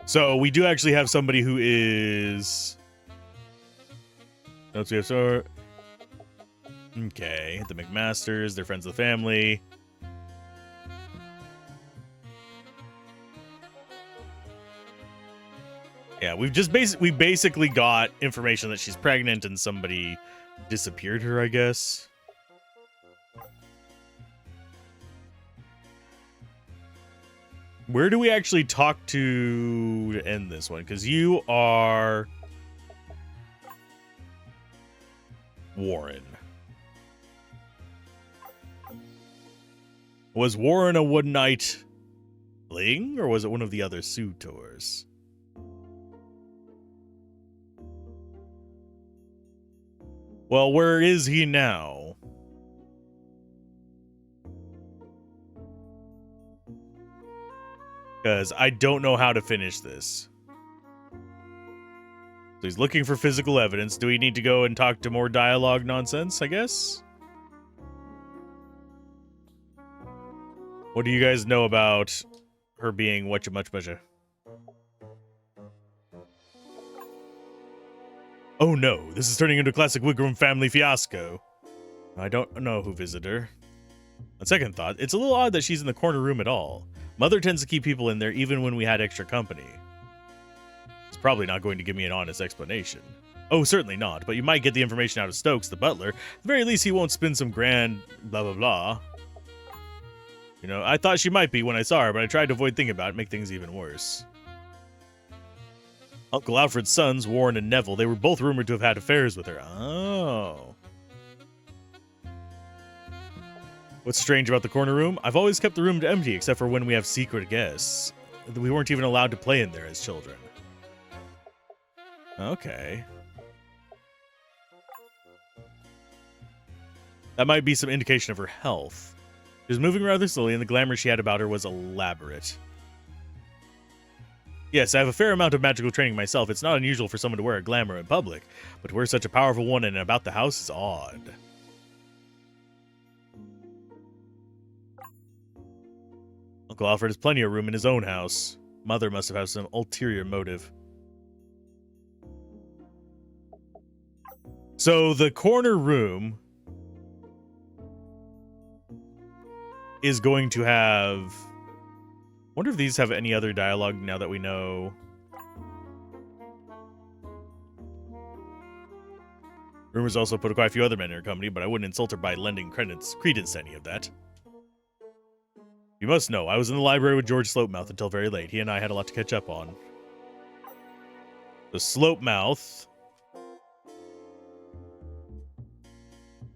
So we do actually have somebody who is... Notes we have so... Okay, the McMasters, they're friends of the family. Yeah, we basically got information that she's pregnant and somebody disappeared her, I guess. Where do we actually talk to end this one? Because you are Warren. Was Warren a one-night fling, or was it one of the other suitors? Well, where is he now? Because I don't know how to finish this. So he's looking for physical evidence. Do we need to go and talk to more dialogue nonsense, I guess? What do you guys know about her being whatcha-much-mucha? Oh no, this is turning into a classic Wigram family fiasco. I don't know who visited her. On second thought, it's a little odd that she's in the corner room at all. Mother tends to keep people in there even when we had extra company. It's probably not going to give me an honest explanation. Oh, certainly not, but you might get the information out of Stokes, the butler. At the very least, he won't spin some grand blah blah blah. You know, I thought she might be when I saw her, but I tried to avoid thinking about it, make things even worse. Uncle Alfred's sons, Warren and Neville, they were both rumored to have had affairs with her. Oh. What's strange about the corner room? I've always kept the room empty except for when we have secret guests. We weren't even allowed to play in there as children. Okay. That might be some indication of her health. She was moving rather slowly, and the glamour she had about her was elaborate. Yes, I have a fair amount of magical training myself. It's not unusual for someone to wear a glamour in public, but to wear such a powerful one and about the house is odd. Uncle Alfred has plenty of room in his own house. Mother must have had some ulterior motive. So the corner room is going to have... I wonder if these have any other dialogue now that we know. Rumors also put quite a few other men in her company, but I wouldn't insult her by lending credence to any of that. You must know, I was in the library with George Slopemouth until very late. He and I had a lot to catch up on. The Slopemouth.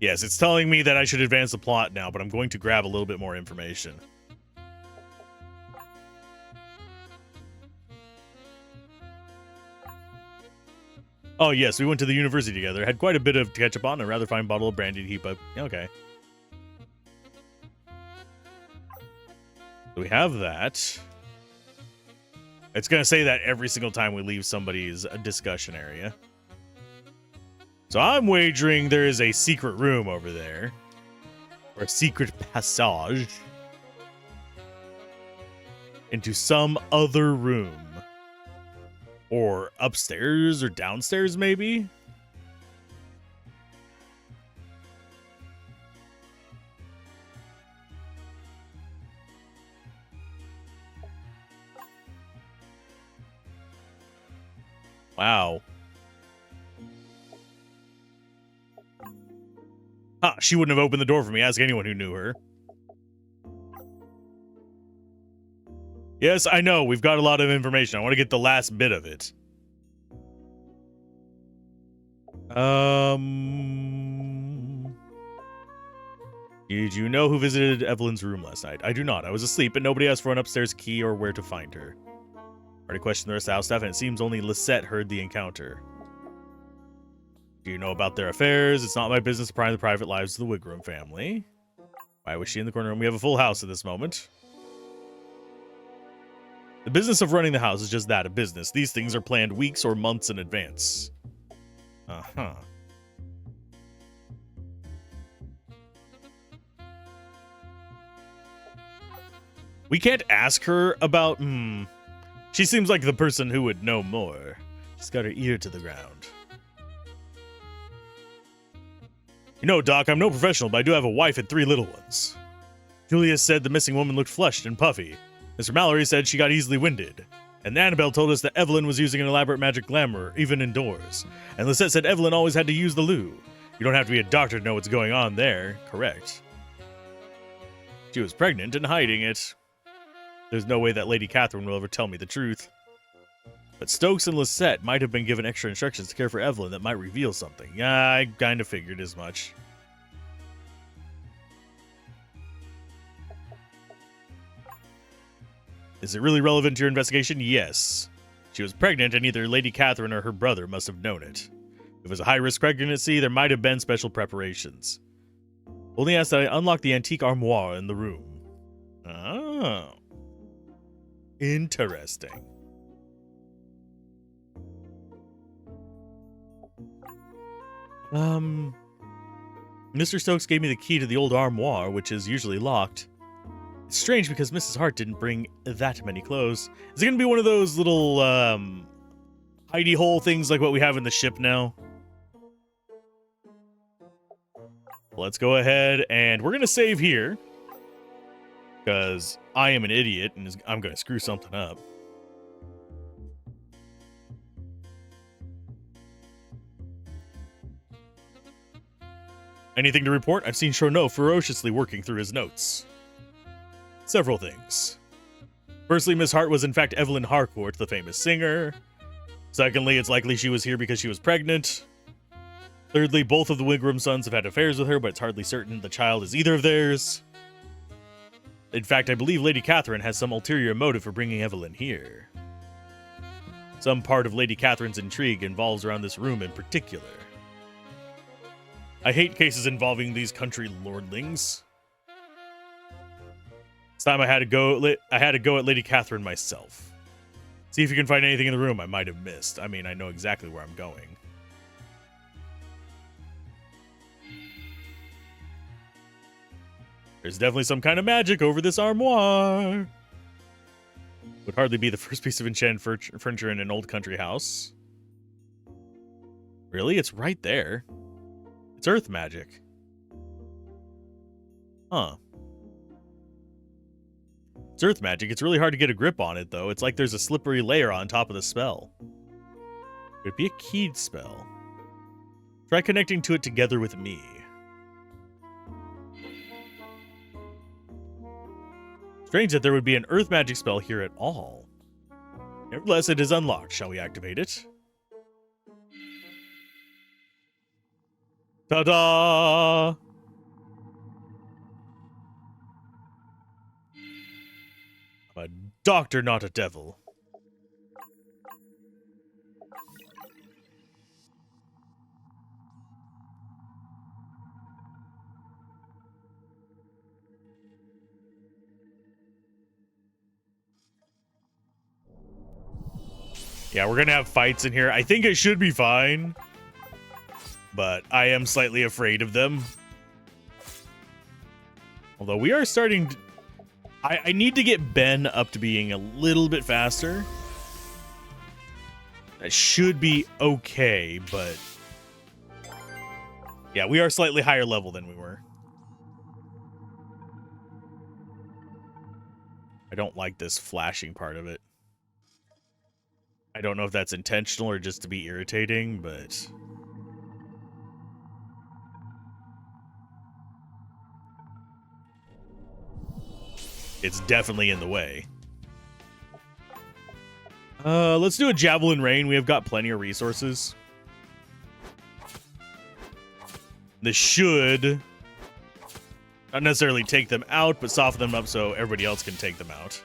Yes, it's telling me that I should advance the plot now, but I'm going to grab a little bit more information. Oh, yes, we went to the university together. Had quite a bit of to catch up on. A rather fine bottle of brandy to heap up. Okay. So we have that. It's going to say that every single time we leave somebody's discussion area. So I'm wagering there is a secret room over there. Or a secret passage. Into some other room. Or upstairs or downstairs, maybe? Wow. Huh, she wouldn't have opened the door for me. Ask anyone who knew her. Yes, I know. We've got a lot of information. I want to get the last bit of it. Did you know who visited Evelyn's room last night? I do not. I was asleep, and nobody asked for an upstairs key or where to find her. Already questioned the rest of the house staff, and it seems only Lisette heard the encounter. Do you know about their affairs? It's not my business to pry into the private lives of the Wigram family. Why was she in the corner room? We have a full house at this moment. The business of running the house is just that, a business. These things are planned weeks or months in advance. Uh-huh. We can't ask her about... She seems like the person who would know more. She's got her ear to the ground. You know, Doc, I'm no professional, but I do have a wife and 3 little ones. Julia said the missing woman looked flushed and puffy. Mr. Mallory said she got easily winded. And Annabelle told us that Evelyn was using an elaborate magic glamour, even indoors. And Lisette said Evelyn always had to use the loo. You don't have to be a doctor to know what's going on there. Correct. She was pregnant and hiding it. There's no way that Lady Catherine will ever tell me the truth. But Stokes and Lisette might have been given extra instructions to care for Evelyn that might reveal something. Yeah, I kind of figured as much. Is it really relevant to your investigation? Yes. She was pregnant, and either Lady Catherine or her brother must have known it. If it was a high-risk pregnancy, there might have been special preparations. Only asked that I unlock the antique armoire in the room. Oh. Interesting. Mr. Stokes gave me the key to the old armoire, which is usually locked. It's strange because Mrs. Hart didn't bring that many clothes. Is it going to be one of those little, hidey hole things like what we have in the ship now? Let's go ahead and we're going to save here. Because I am an idiot and I'm going to screw something up. Anything to report? I've seen Chauneau ferociously working through his notes. Several things. Firstly, Miss Hart was in fact Evelyn Harcourt, the famous singer. Secondly, it's likely she was here because she was pregnant. Thirdly, both of the Wigram sons have had affairs with her, but it's hardly certain the child is either of theirs. In fact, I believe Lady Catherine has some ulterior motive for bringing Evelyn here. Some part of Lady Catherine's intrigue involves around this room in particular. I hate cases involving these country lordlings. This time I had to go at Lady Catherine myself. See if you can find anything in the room I might have missed. I mean, I know exactly where I'm going. There's definitely some kind of magic over this armoire. Would hardly be the first piece of enchanted furniture in an old country house. Really? It's right there. It's earth magic. Huh. It's earth magic. It's really hard to get a grip on it, though. It's like there's a slippery layer on top of the spell. Could it be a keyed spell? Try connecting to it together with me. Strange that there would be an earth magic spell here at all. Nevertheless, it is unlocked. Shall we activate it? Ta-da! I'm a doctor, not a devil. Yeah, we're gonna have fights in here. I think it should be fine, but I am slightly afraid of them. Although we are starting to... I need to get Ben up to being a little bit faster. That should be okay, but... yeah, we are slightly higher level than we were. I don't like this flashing part of it. I don't know if that's intentional or just to be irritating, but... it's definitely in the way. Let's do a Javelin Rain. We have got plenty of resources. This should not necessarily take them out, but soften them up so everybody else can take them out.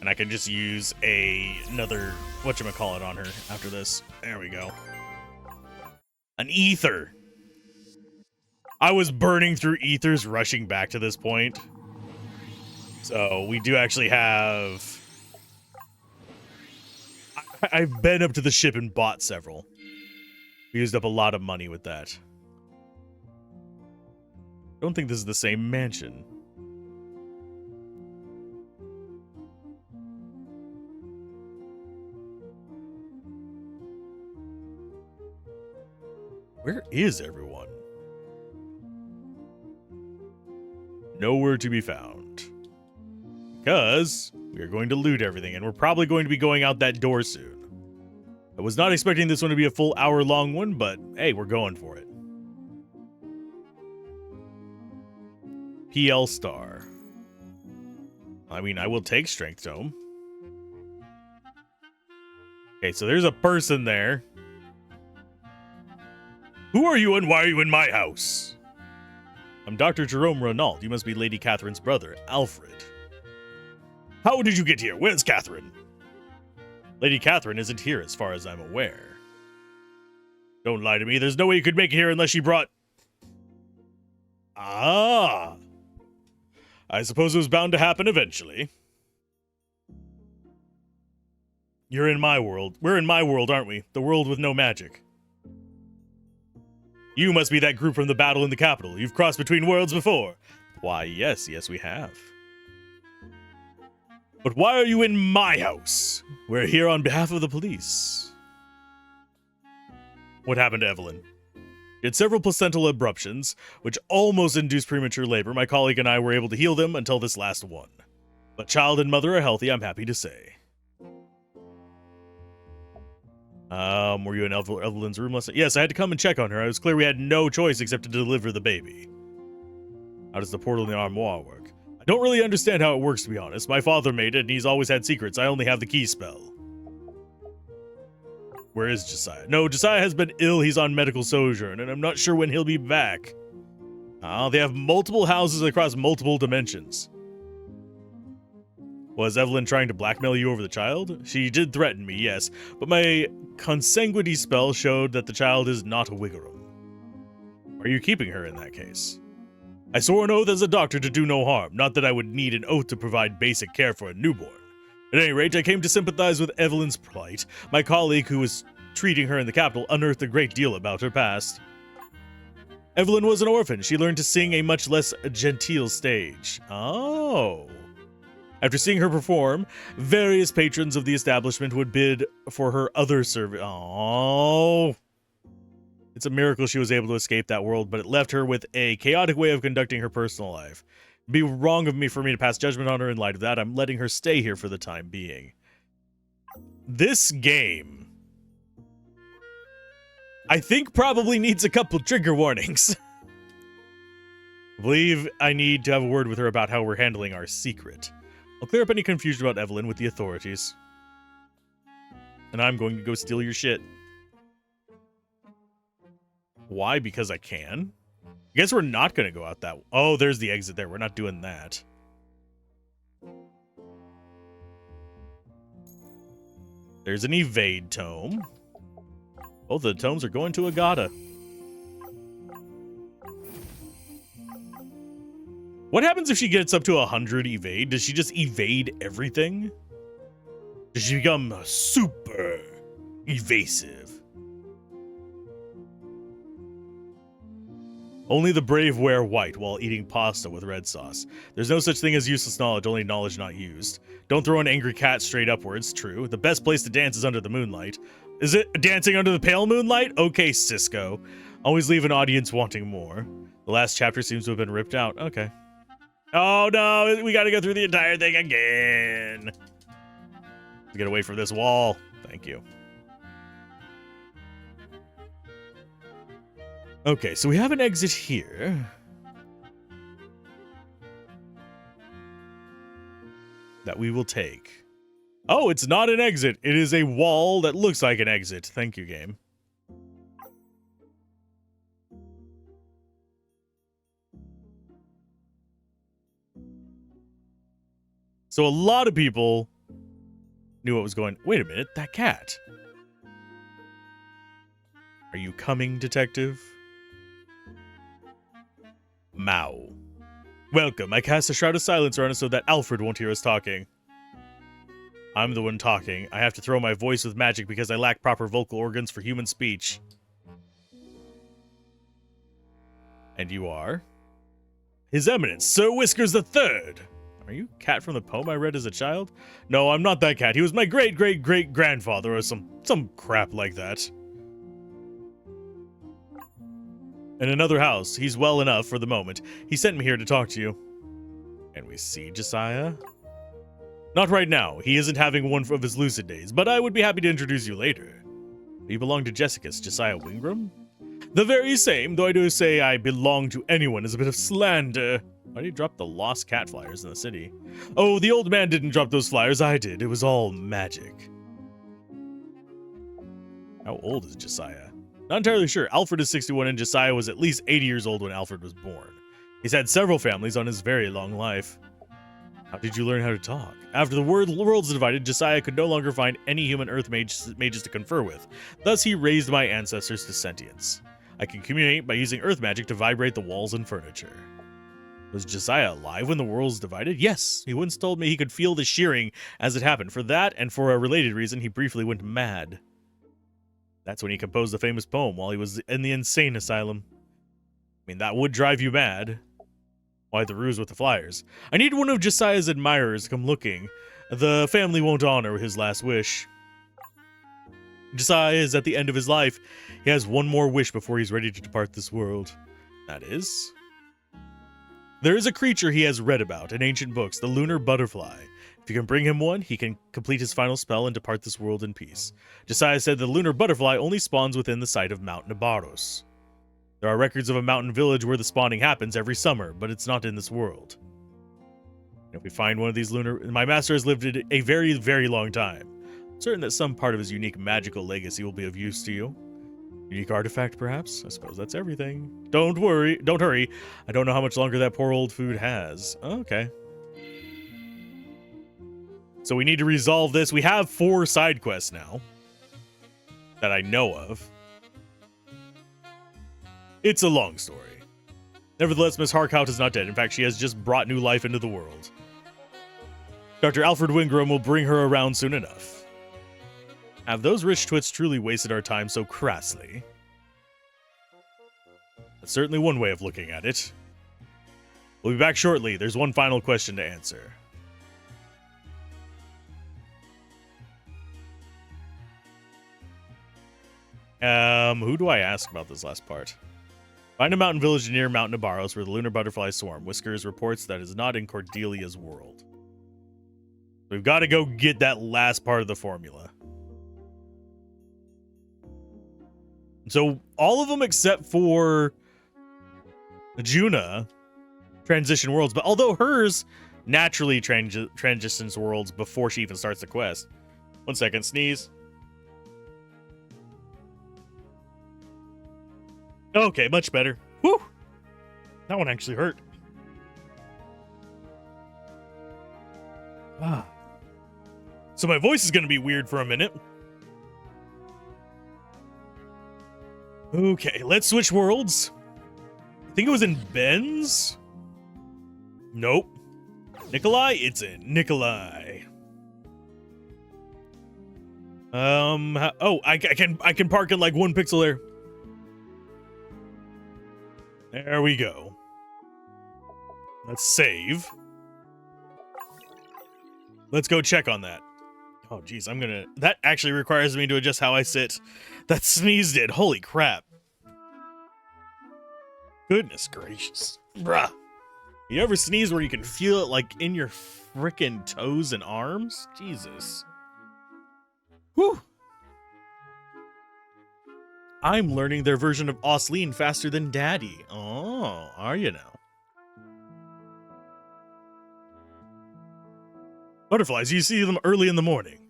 And I can just use another whatchamacallit on her after this. There we go. An ether. I was burning through ethers rushing back to this point. So we do actually have... I've been up to the ship and bought several. We used up a lot of money with that. I don't think this is the same mansion. Where is everyone? Nowhere to be found. Because we are going to loot everything, and we're probably going to be going out that door soon. I was not expecting this one to be a full hour-long one, but hey, we're going for it. PL Star. I mean, I will take Strength Tome. Okay, so there's a person there. Who are you and why are you in my house? I'm Dr. Jerome Renault. You must be Lady Catherine's brother, Alfred. How did you get here? Where's Catherine? Lady Catherine isn't here as far as I'm aware. Don't lie to me. There's no way you could make it here unless she brought... Ah. I suppose it was bound to happen eventually. You're in my world. We're in my world, aren't we? The world with no magic. You must be that group from the battle in the capital. You've crossed between worlds before. Why, yes, we have. But why are you in my house? We're here on behalf of the police. What happened to Evelyn? She had several placental abruptions, which almost induced premature labor. My colleague and I were able to heal them until this last one. But child and mother are healthy, I'm happy to say. Were you in Evelyn's room last night? Yes, I had to come and check on her. It was clear we had no choice except to deliver the baby. How does the portal in the armoire work? I don't really understand how it works, to be honest. My father made it, and he's always had secrets. I only have the key spell. Where is Josiah? No, Josiah has been ill. He's on medical sojourn, and I'm not sure when he'll be back. They have multiple houses across multiple dimensions. Was Evelyn trying to blackmail you over the child? She did threaten me, yes, but my consanguinity spell showed that the child is not a Wiggerum. Are you keeping her in that case? I swore an oath as a doctor to do no harm, not that I would need an oath to provide basic care for a newborn. At any rate, I came to sympathize with Evelyn's plight. My colleague who was treating her in the capital unearthed a great deal about her past. Evelyn was an orphan. She learned to sing a much less genteel stage. Oh. After seeing her perform, various patrons of the establishment would bid for her other service. Oh. It's a miracle she was able to escape that world, but it left her with a chaotic way of conducting her personal life. It'd be wrong of me for me to pass judgment on her in light of that. I'm letting her stay here for the time being. This game, I think, probably needs a couple trigger warnings. I believe I need to have a word with her about how we're handling our secret. I'll clear up any confusion about Evelyn with the authorities. And I'm going to go steal your shit. Why? Because I can? I guess we're not going to go out that... Oh, there's the exit there. We're not doing that. There's an evade tome. Both of the tomes are going to Agata. What happens if she gets up to 100 evade? Does she just evade everything? Does she become super evasive? Only the brave wear white while eating pasta with red sauce. There's no such thing as useless knowledge, only knowledge not used. Don't throw an angry cat straight upwards, true. The best place to dance is under the moonlight. Is it dancing under the pale moonlight? Okay, Cisco. Always leave an audience wanting more. The last chapter seems to have been ripped out. Okay. Oh no, we gotta go through the entire thing again. Let's get away from this wall. Thank you. Okay, so we have an exit here. That we will take. Oh, it's not an exit. It is a wall that looks like an exit. Thank you, game. So a lot of people knew what was going... Wait a minute, that cat. Are you coming, detective? Mao. Welcome. I cast a shroud of silence around us so that Alfred won't hear us talking. I'm the one talking. I have to throw my voice with magic because I lack proper vocal organs for human speech. And you are? His Eminence, Sir Whiskers the Third. Are you cat from the poem I read as a child? No, I'm not that cat. He was my great-great-great-grandfather or some crap like that. In another house. He's well enough for the moment. He sent me here to talk to you. Can we see Josiah? Not right now. He isn't having one of his lucid days, but I would be happy to introduce you later. You belong to Jessicus, Josiah Wingram? The very same, though I do say I belong to anyone is a bit of slander. Why did he drop the lost cat flyers in the city? Oh, the old man didn't drop those flyers, I did. It was all magic. How old is Josiah? Not entirely sure. Alfred is 61 and Josiah was at least 80 years old when Alfred was born. He's had several families on his very long life. How did you learn how to talk? After the worlds divided, Josiah could no longer find any human earth mages to confer with. Thus, he raised my ancestors to sentience. I can communicate by using earth magic to vibrate the walls and furniture. Was Josiah alive when the worlds divided? Yes. He once told me he could feel the shearing as it happened. For that, and for a related reason, he briefly went mad. That's when he composed the famous poem while he was in the insane asylum. I mean, that would drive you mad. Why the ruse with the flyers? I need one of Josiah's admirers to come looking. The family won't honor his last wish. Josiah is at the end of his life. He has one more wish before he's ready to depart this world. That is... There is a creature he has read about in ancient books, the lunar butterfly. If you can bring him one, he can complete his final spell and depart this world in peace. Josiah said the lunar butterfly only spawns within the site of Mount Nabaros. There are records of a mountain village where the spawning happens every summer, but it's not in this world. If we find one of these lunar... My master has lived a very, very long time. I'm certain that some part of his unique magical legacy will be of use to you. Unique artifact, perhaps? I suppose that's everything. Don't worry. Don't hurry. I don't know how much longer that poor old food has. Okay. So we need to resolve this. We have 4 side quests now. That I know of. It's a long story. Nevertheless, Miss Harkout is not dead. In fact, she has just brought new life into the world. Dr. Alfred Wingram will bring her around soon enough. Have those rich twits truly wasted our time so crassly? That's certainly one way of looking at it. We'll be back shortly. There's one final question to answer. Who do I ask about this last part? Find a mountain village near Mount Nabaros where the lunar butterflies swarm. Whiskers reports that is not in Cordelia's world. We've got to go get that last part of the formula. So all of them except for Juna transition worlds, but although hers naturally transitions worlds before she even starts the quest. 1 second, sneeze. Okay, much better. Whew! That one actually hurt. Ah. So my voice is going to be weird for a minute. Okay, let's switch worlds. I think it was in Ben's. Nope. Nikolai? It's in Nikolai. Oh, I can park in like 1 pixel there. There we go. Let's save. Let's go check on that. Oh, geez, that actually requires me to adjust how I sit. That sneeze did. Holy crap. Goodness gracious. Bruh. You ever sneeze where you can feel it like in your frickin' toes and arms? Jesus. Whew. I'm learning their version of Osleen faster than Daddy. Oh, are you now? Butterflies, you see them early in the morning.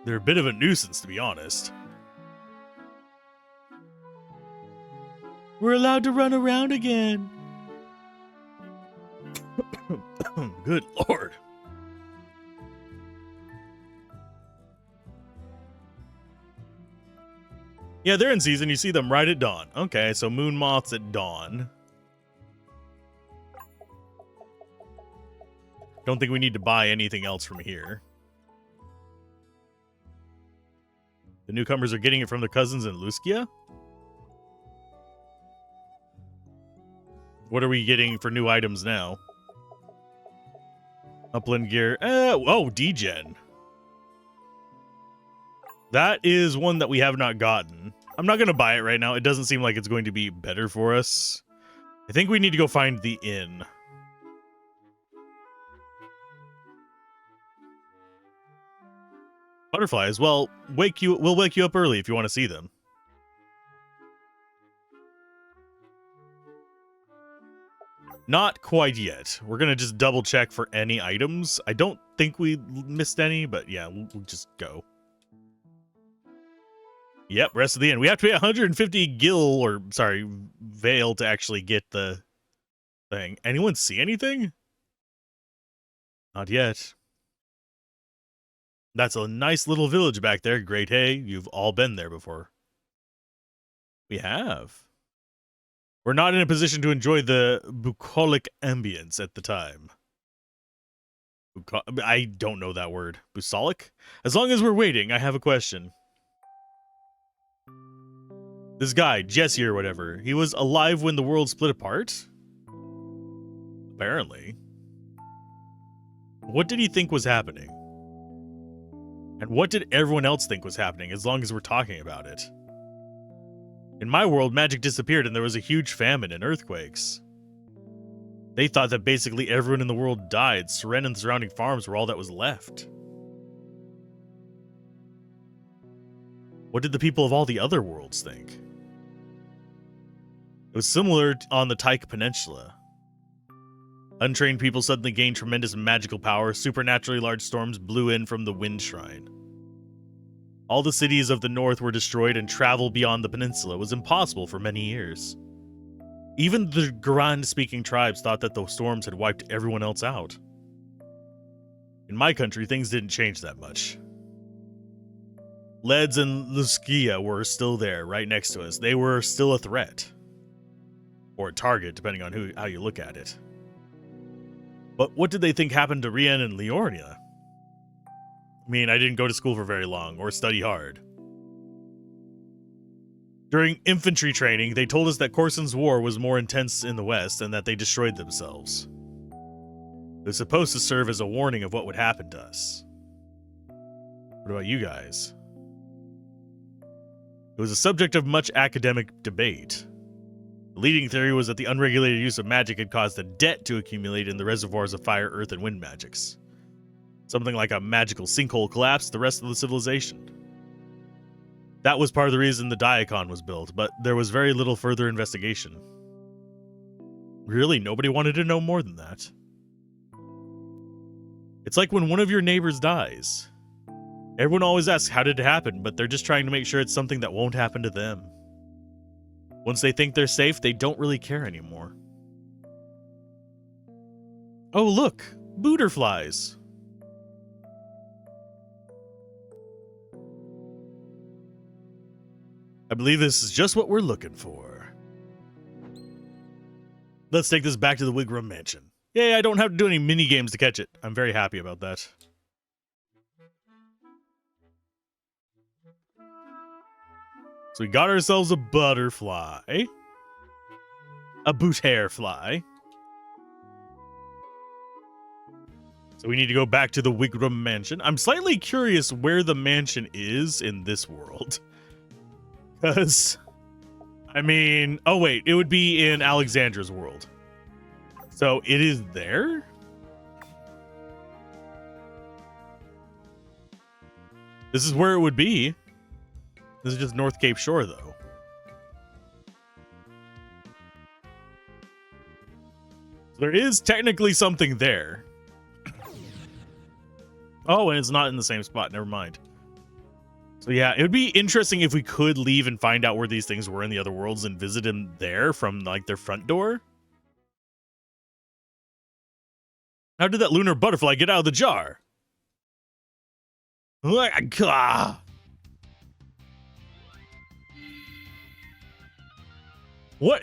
They're a bit of a nuisance, to be honest. We're allowed to run around again. Good lord. Yeah, they're in season. You see them right at dawn. Okay, so moon moths at dawn. Don't think we need to buy anything else from here. The newcomers are getting it from their cousins in Luskia? What are we getting for new items now? Upland gear. Oh, D-Gen. That is one that we have not gotten. I'm not going to buy it right now. It doesn't seem like it's going to be better for us. I think we need to go find the inn. Butterflies. Well, we'll wake you up early if you want to see them. Not quite yet. We're going to just double check for any items. I don't think we missed any, but yeah, we'll just go. Yep, rest of the inn. We have to pay 150 veil to actually get the thing. Anyone see anything? Not yet. That's a nice little village back there. Great hay. You've all been there before. We have. We're not in a position to enjoy the bucolic ambience at the time. I don't know that word. Busolic? As long as we're waiting, I have a question. This guy, Jesse or whatever, he was alive when the world split apart? Apparently. What did he think was happening? And what did everyone else think was happening, as long as we're talking about it? In my world, magic disappeared and there was a huge famine and earthquakes. They thought that basically everyone in the world died. Seren and the surrounding farms were all that was left. What did the people of all the other worlds think? It was similar on the Tyke Peninsula. Untrained people suddenly gained tremendous magical power. Supernaturally large storms blew in from the Wind Shrine. All the cities of the north were destroyed and travel beyond the peninsula was impossible for many years. Even the Grand-speaking tribes thought that the storms had wiped everyone else out. In my country, things didn't change that much. Leds and Luskia were still there, right next to us. They were still a threat. Or a target, depending on how you look at it. But what did they think happened to Rien and Liornia? I mean, I didn't go to school for very long, or study hard. During infantry training, they told us that Corsen's war was more intense in the west, and that they destroyed themselves. It was supposed to serve as a warning of what would happen to us. What about you guys? It was a subject of much academic debate. The leading theory was that the unregulated use of magic had caused a debt to accumulate in the reservoirs of fire, earth, and wind magics. Something like a magical sinkhole collapsed the rest of the civilization. That was part of the reason the Diacon was built, but there was very little further investigation. Really, nobody wanted to know more than that. It's like when one of your neighbors dies. Everyone always asks, how did it happen? But they're just trying to make sure it's something that won't happen to them. Once they think they're safe, they don't really care anymore. Oh, look! Booterflies! I believe this is just what we're looking for. Let's take this back to the Wigram Mansion. Yay, I don't have to do any mini games to catch it. I'm very happy about that. So we got ourselves a butterfly. A boot hair fly. So we need to go back to the Wigram Mansion. I'm slightly curious where the mansion is in this world. Because, I mean, oh wait, it would be in Alexandra's world. So it is there? This is where it would be. This is just North Cape Shore, though. So there is technically something there. Oh, and it's not in the same spot. Never mind. So yeah, it would be interesting if we could leave and find out where these things were in the other worlds and visit them there from, like, their front door. How did that lunar butterfly get out of the jar? What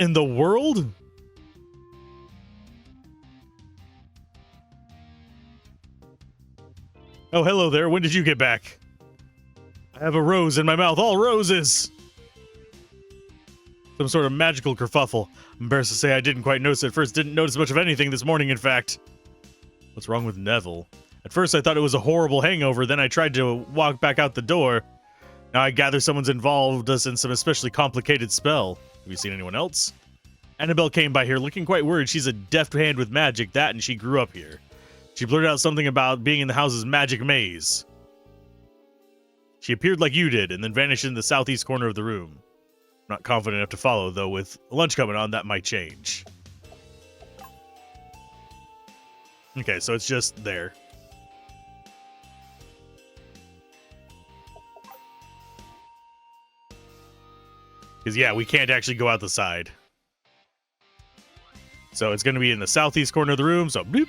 in the world? Oh, hello there. When did you get back? I have a rose in my mouth. All roses! Some sort of magical kerfuffle. I'm embarrassed to say I didn't quite notice at first. Didn't notice much of anything this morning, in fact. What's wrong with Neville? At first I thought it was a horrible hangover, then I tried to walk back out the door. Now I gather someone's involved us in some especially complicated spell. Have you seen anyone else? Annabelle came by here looking quite worried. She's a deft hand with magic, that, and she grew up here. She blurted out something about being in the house's magic maze. She appeared like you did, and then vanished in the southeast corner of the room. Not confident enough to follow, though with lunch coming on, that might change. Okay, so it's just there. Because, yeah, we can't actually go out the side. So it's going to be in the southeast corner of the room, so bloop.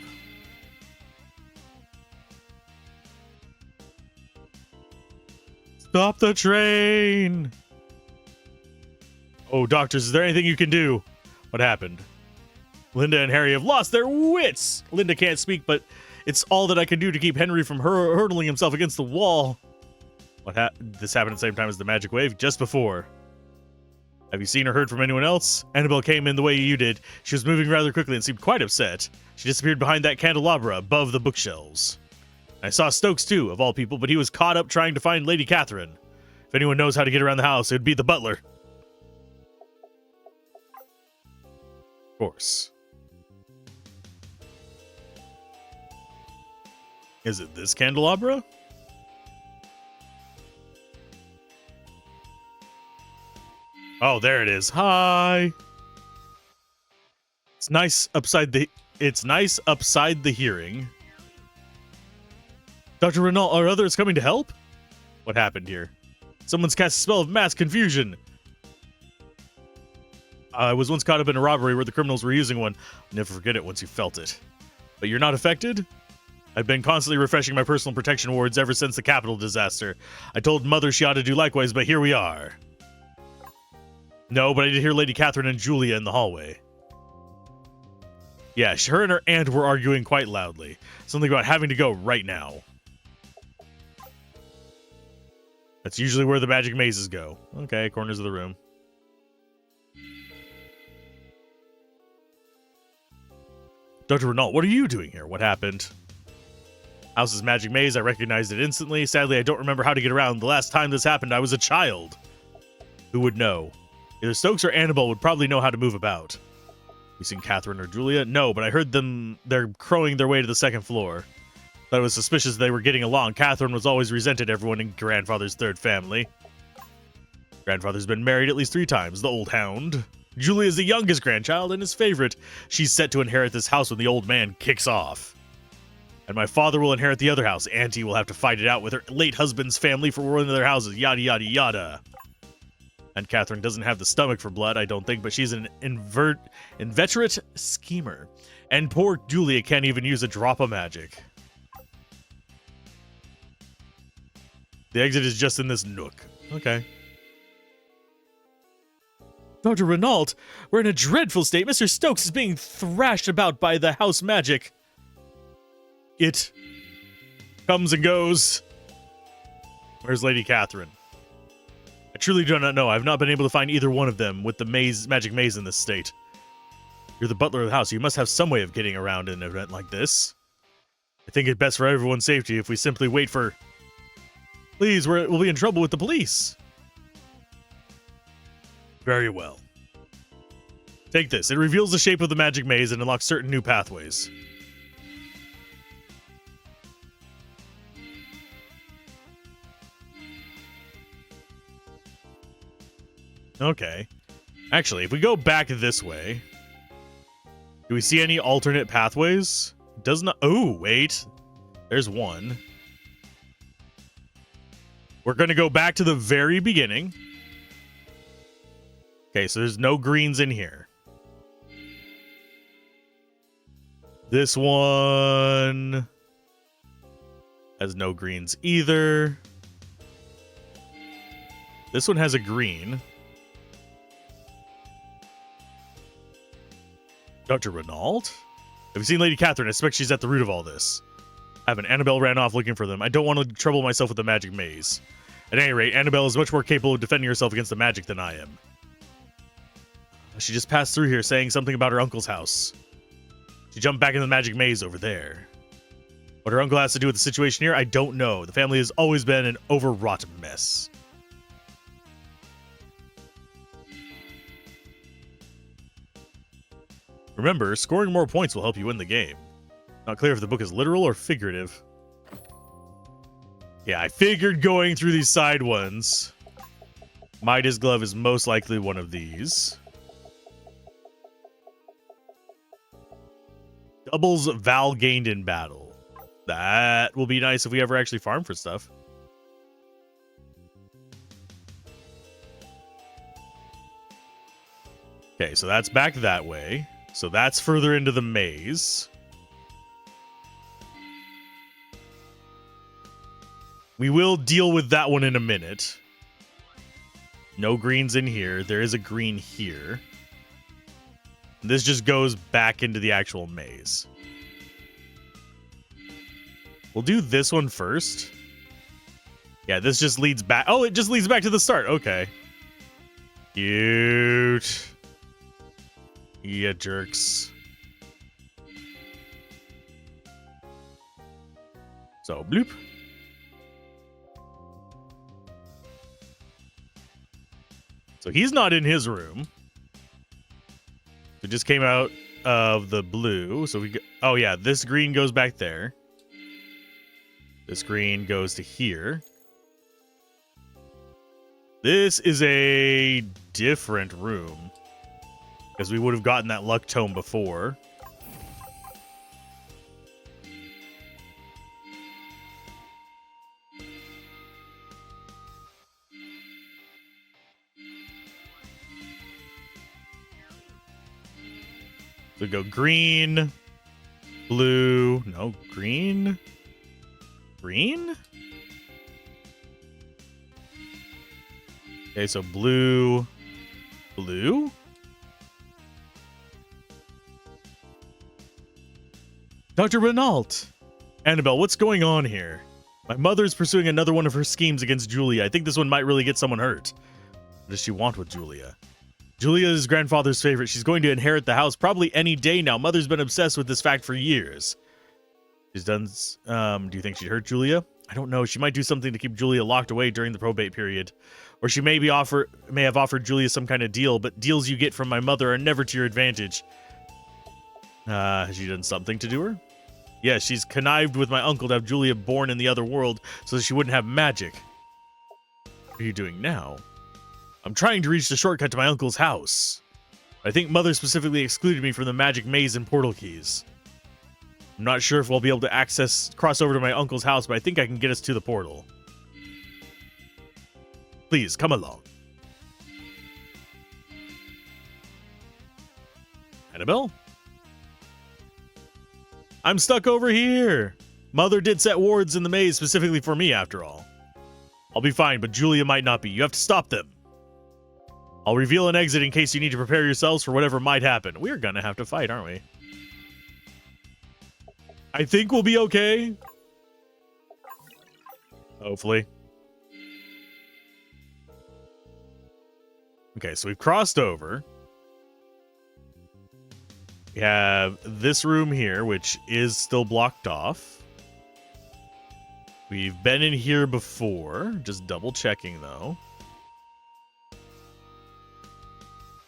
Stop the train! Oh, doctors, is there anything you can do? What happened? Linda and Harry have lost their wits! Linda can't speak, but it's all that I can do to keep Henry from hurtling himself against the wall. This happened at the same time as the magic wave, just before. Have you seen or heard from anyone else? Annabelle came in the way you did. She was moving rather quickly and seemed quite upset. She disappeared behind that candelabra above the bookshelves. I saw Stokes too, of all people, but he was caught up trying to find Lady Catherine. If anyone knows how to get around the house, it would be the butler. Of course. Is it this candelabra? Oh, there it is. Hi. It's nice upside the hearing. Dr. Renault, are others coming to help? What happened here? Someone's cast a spell of mass confusion. I was once caught up in a robbery where the criminals were using one. I'll never forget it once you felt it. But you're not affected? I've been constantly refreshing my personal protection wards ever since the Capitol disaster. I told Mother she ought to do likewise, but here we are. No, but I did hear Lady Catherine and Julia in the hallway. Yeah, her and her aunt were arguing quite loudly. Something about having to go right now. That's usually where the magic mazes go. Okay, corners of the room. Dr. Renault, what are you doing here? What happened? House's magic maze, I recognized it instantly. Sadly, I don't remember how to get around. The last time this happened, I was a child. Who would know? Either Stokes or Annabelle would probably know how to move about. You seen Catherine or Julia? No, but I heard them. They're crowing their way to the second floor. Thought it was suspicious they were getting along. Catherine was always resented everyone in grandfather's third family. Grandfather's been married at least 3 times, the old hound. Julia is the youngest grandchild and his favorite. She's set to inherit this house when the old man kicks off. And my father will inherit the other house. Auntie will have to fight it out with her late husband's family for one of their houses. Yada, yada, yada. And Catherine doesn't have the stomach for blood, I don't think, but she's an inveterate schemer. And poor Julia can't even use a drop of magic. The exit is just in this nook. Okay. Dr. Renault, we're in a dreadful state. Mr. Stokes is being thrashed about by the house magic. It comes and goes. Where's Lady Catherine? I truly do not know. I've not been able to find either one of them with the magic maze in this state. You're the butler of the house. You must have some way of getting around in an event like this. I think it's best for everyone's safety if we simply wait for... Please, we'll be in trouble with the police. Very well. Take this. It reveals the shape of the magic maze and unlocks certain new pathways. Okay. Actually, if we go back this way, do we see any alternate pathways? It does not... Oh, wait. There's one. We're going to go back to the very beginning. Okay, so there's no greens in here. This one has no greens either. This one has a green. Dr. Renault? Have you seen Lady Catherine? I suspect she's at the root of all this. Annabelle ran off looking for them. I don't want to trouble myself with the magic maze. At any rate, Annabelle is much more capable of defending herself against the magic than I am. She just passed through here saying something about her uncle's house. She jumped back into the magic maze over there. What her uncle has to do with the situation here, I don't know. The family has always been an overwrought mess. Remember, scoring more points will help you win the game. Not clear if the book is literal or figurative. Yeah, I figured going through these side ones. Midas Glove is most likely one of these. Doubles Val gained in battle. That will be nice if we ever actually farm for stuff. Okay, so that's back that way. So that's further into the maze. We will deal with that one in a minute. No greens in here. There is a green here. This just goes back into the actual maze. We'll do this one first. Yeah, this just leads back. Oh, it just leads back to the start. Okay. Cute. Yeah, jerks. So, bloop. So he's not in his room. It just came out of the blue. So we go, oh yeah, this green goes back there. This green goes to here. This is a different room, because we would have gotten that luck tome before. So go green, blue, no, green, green? Okay, so blue, blue? Dr. Renault! Annabelle, what's going on here? My mother's pursuing another one of her schemes against Julia. I think this one might really get someone hurt. What does she want with Julia? Julia is grandfather's favorite. She's going to inherit the house probably any day now. Mother's been obsessed with this fact for years. She's done... do you think she'd hurt Julia? I don't know. She might do something to keep Julia locked away during the probate period. Or she may have offered Julia some kind of deal, but deals you get from my mother are never to your advantage. Has she done something to do her? Yeah, she's connived with my uncle to have Julia born in the other world so that she wouldn't have magic. What are you doing now? I'm trying to reach the shortcut to my uncle's house. I think Mother specifically excluded me from the magic maze and portal keys. I'm not sure if we'll be able to cross over to my uncle's house, but I think I can get us to the portal. Please, come along. Annabelle? I'm stuck over here. Mother did set wards in the maze specifically for me, after all. I'll be fine, but Julia might not be. You have to stop them. I'll reveal an exit in case you need to prepare yourselves for whatever might happen. We're gonna have to fight, aren't we? I think we'll be okay. Hopefully. Okay, so we've crossed over. We have this room here, which is still blocked off. We've been in here before. Just double checking, though.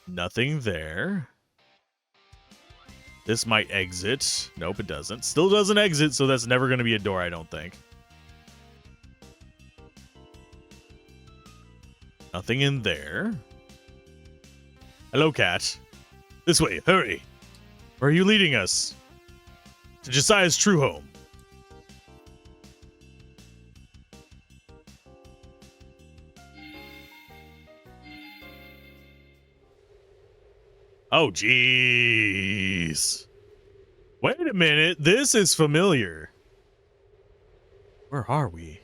Nothing there. This might exit. Nope, it doesn't. Still doesn't exit, so that's never going to be a door, I don't think. Nothing in there. Hello, cat. This way, hurry. Where are you leading us? To Josiah's true home. Oh, jeez. Wait a minute. This is familiar. Where are we?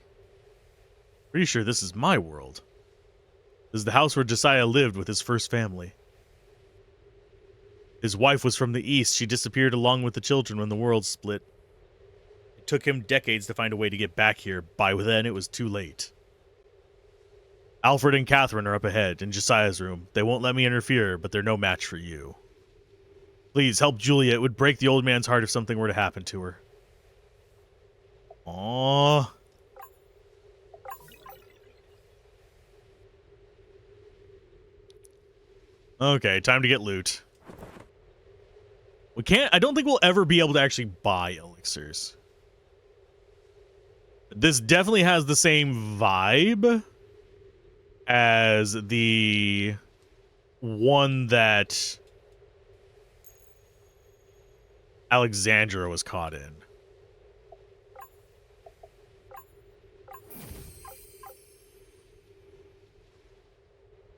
Pretty sure this is my world. This is the house where Josiah lived with his first family. His wife was from the east. She disappeared along with the children when the world split. It took him decades to find a way to get back here. By then, it was too late. Alfred and Catherine are up ahead in Josiah's room. They won't let me interfere, but they're no match for you. Please, help Julia. It would break the old man's heart if something were to happen to her. Aww. Okay, time to get loot. I don't think we'll ever be able to actually buy elixirs. This definitely has the same vibe as the one that Alexandra was caught in.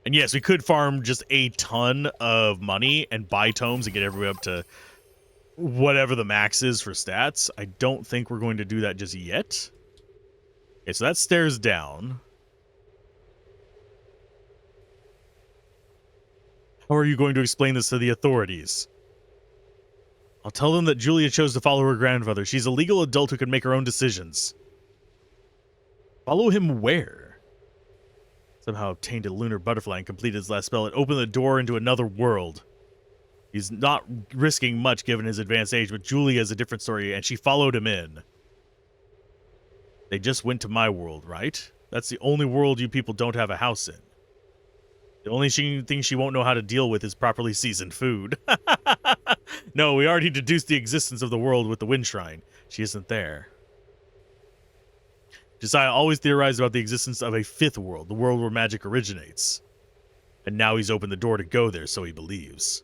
And yes, we could farm just a ton of money and buy tomes and get everybody up to whatever the max is for stats. I don't think we're going to do that just yet. Okay, so that stairs down. How are you going to explain this to the authorities? I'll tell them that Julia chose to follow her grandfather. She's a legal adult who can make her own decisions. Follow him where? Somehow obtained a lunar butterfly and completed his last spell. It opened the door into another world. He's not risking much given his advanced age, but Julia is a different story, and she followed him in. They just went to my world, right? That's the only world you people don't have a house in. The only thing she won't know how to deal with is properly seasoned food. No, we already deduced the existence of the world with the Wind Shrine. She isn't there. Josiah always theorized about the existence of a fifth world, the world where magic originates. And now he's opened the door to go there, so he believes.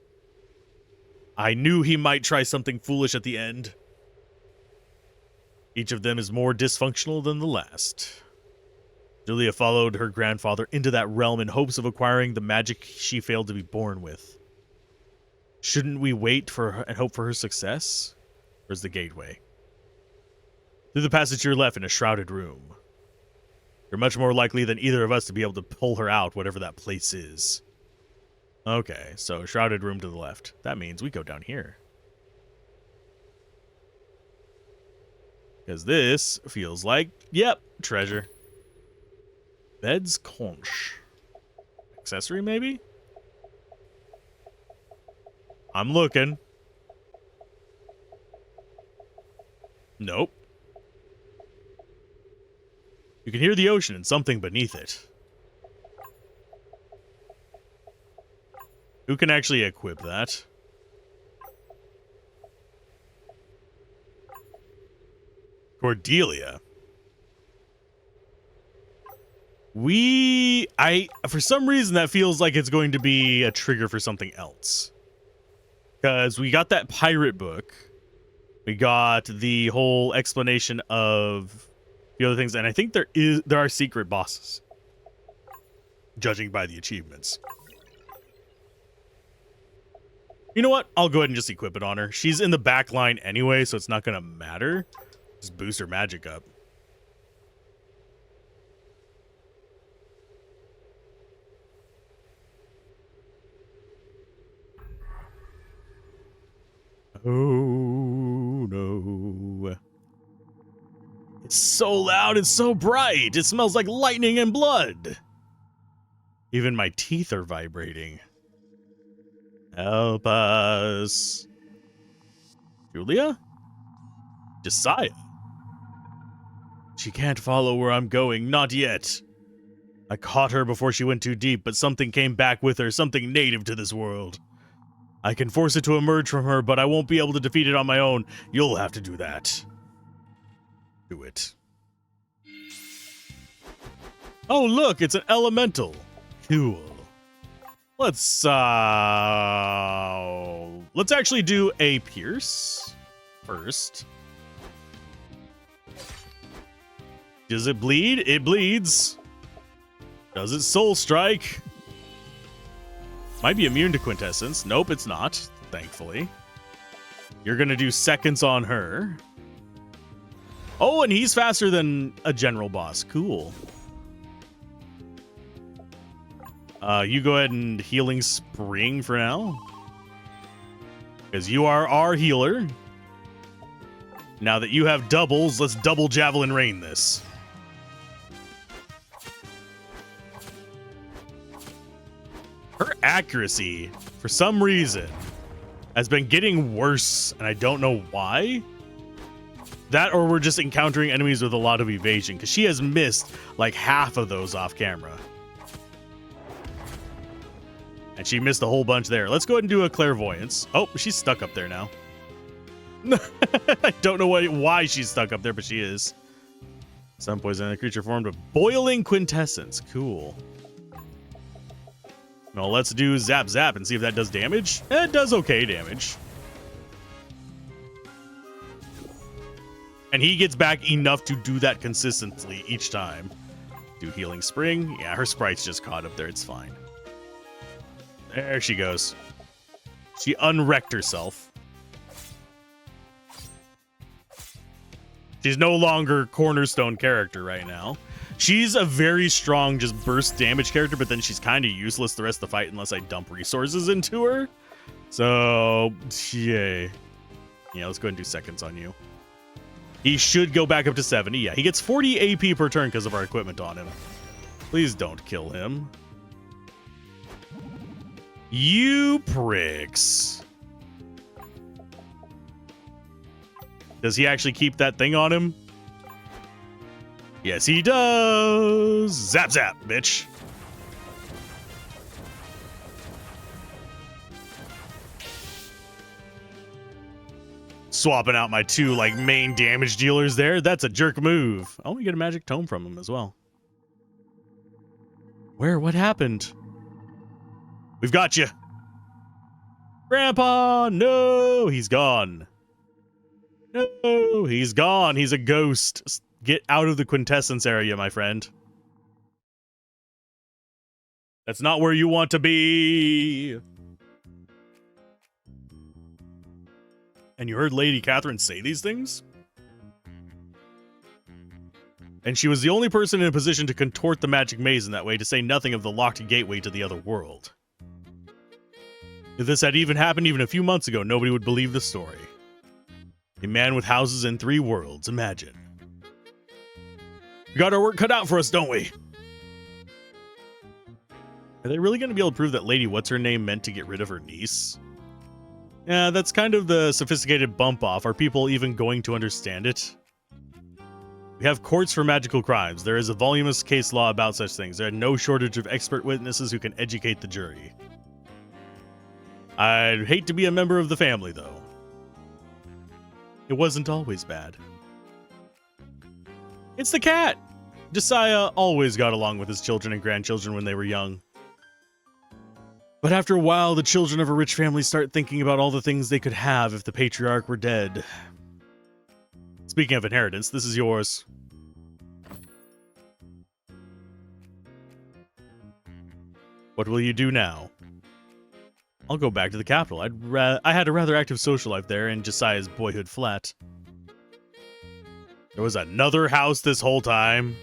I knew he might try something foolish at the end. Each of them is more dysfunctional than the last. Julia followed her grandfather into that realm in hopes of acquiring the magic she failed to be born with. Shouldn't we wait for her and hope for her success? Where's the gateway? Through the passage to your left in a shrouded room. You're much more likely than either of us to be able to pull her out, whatever that place is. Okay, so shrouded room to the left. That means we go down here. Because this feels like, yep, treasure. Bed's conch. Accessory, maybe? I'm looking. Nope. You can hear the ocean and something beneath it. Who can actually equip that? Cordelia. For some reason that feels like it's going to be a trigger for something else. Because we got that pirate book. We got the whole explanation of the other things, and I think there are secret bosses, judging by the achievements. You know what? I'll go ahead and just equip it on her. She's in the back line anyway, so it's not going to matter. Just boost her magic up. Oh, no. It's so loud and so bright. It smells like lightning and blood. Even my teeth are vibrating. Help us. Julia? Josiah? She can't follow where I'm going, not yet. I caught her before she went too deep, but something came back with her, something native to this world. I can force it to emerge from her, but I won't be able to defeat it on my own. You'll have to do that. Do it. Oh, look, it's an elemental. Cool. Let's actually do a pierce first. Does it bleed? It bleeds. Does it soul strike? Might be immune to quintessence. Nope, it's not, thankfully. You're gonna do seconds on her. Oh, and he's faster than a general boss. Cool. You go ahead and healing spring for now. Because you are our healer. Now that you have doubles, let's double javelin rain this. Her accuracy, for some reason, has been getting worse, and I don't know why. That or we're just encountering enemies with a lot of evasion, because she has missed like half of those off camera. And she missed a whole bunch there. Let's go ahead and do a clairvoyance. Oh, she's stuck up there now. I don't know why she's stuck up there, but she is. Some poison in the creature formed of boiling quintessence. Cool. Well, let's do zap zap and see if that does damage. It does okay damage. And he gets back enough to do that consistently each time. Do healing spring. Yeah, her sprite's just caught up there. It's fine. There she goes. She unwrecked herself. She's no longer cornerstone character right now. She's a very strong, just burst damage character, but then she's kind of useless the rest of the fight unless I dump resources into her. So, yay. Yeah, let's go ahead and do seconds on you. He should go back up to 70. Yeah, he gets 40 AP per turn because of our equipment on him. Please don't kill him. You pricks. Does he actually keep that thing on him? Yes, he does. Zap, zap, bitch. Swapping out my two, like, main damage dealers there. That's a jerk move. Oh, we get a magic tome from him as well. Where? What happened? We've got you. Grandpa, no, he's gone. No, he's gone. He's a ghost. Get out of the quintessence area, my friend. That's not where you want to be. And you heard Lady Catherine say these things? And she was the only person in a position to contort the magic maze in that way, to say nothing of the locked gateway to the other world. If this had even happened even a few months ago, nobody would believe the story. A man with houses in 3 worlds, imagine. We got our work cut out for us, don't we? Are they really going to be able to prove that Lady What's-Her-Name meant to get rid of her niece? Yeah, that's kind of the sophisticated bump off. Are people even going to understand it? We have courts for magical crimes. There is a voluminous case law about such things. There are no shortage of expert witnesses who can educate the jury. I'd hate to be a member of the family, though. It wasn't always bad. It's the cat! Josiah always got along with his children and grandchildren when they were young. But after a while, the children of a rich family start thinking about all the things they could have if the patriarch were dead. Speaking of inheritance, this is yours. What will you do now? I'll go back to the capital. I had a rather active social life there in Josiah's boyhood flat. There was another house this whole time.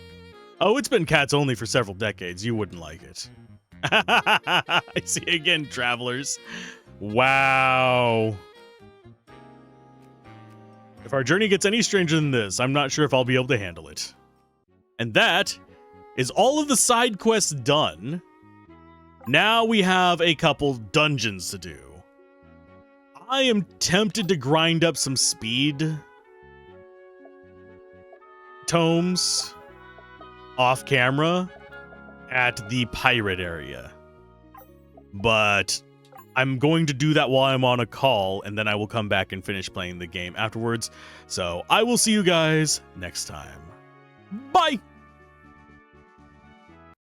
Oh, it's been cats only for several decades. You wouldn't like it. I see again, travelers. Wow. If our journey gets any stranger than this, I'm not sure if I'll be able to handle it. And that is all of the side quests done. Now we have a couple dungeons to do. I am tempted to grind up some speed tomes off camera at the pirate area. But I'm going to do that while I'm on a call, and then I will come back and finish playing the game afterwards. So I will see you guys next time. Bye!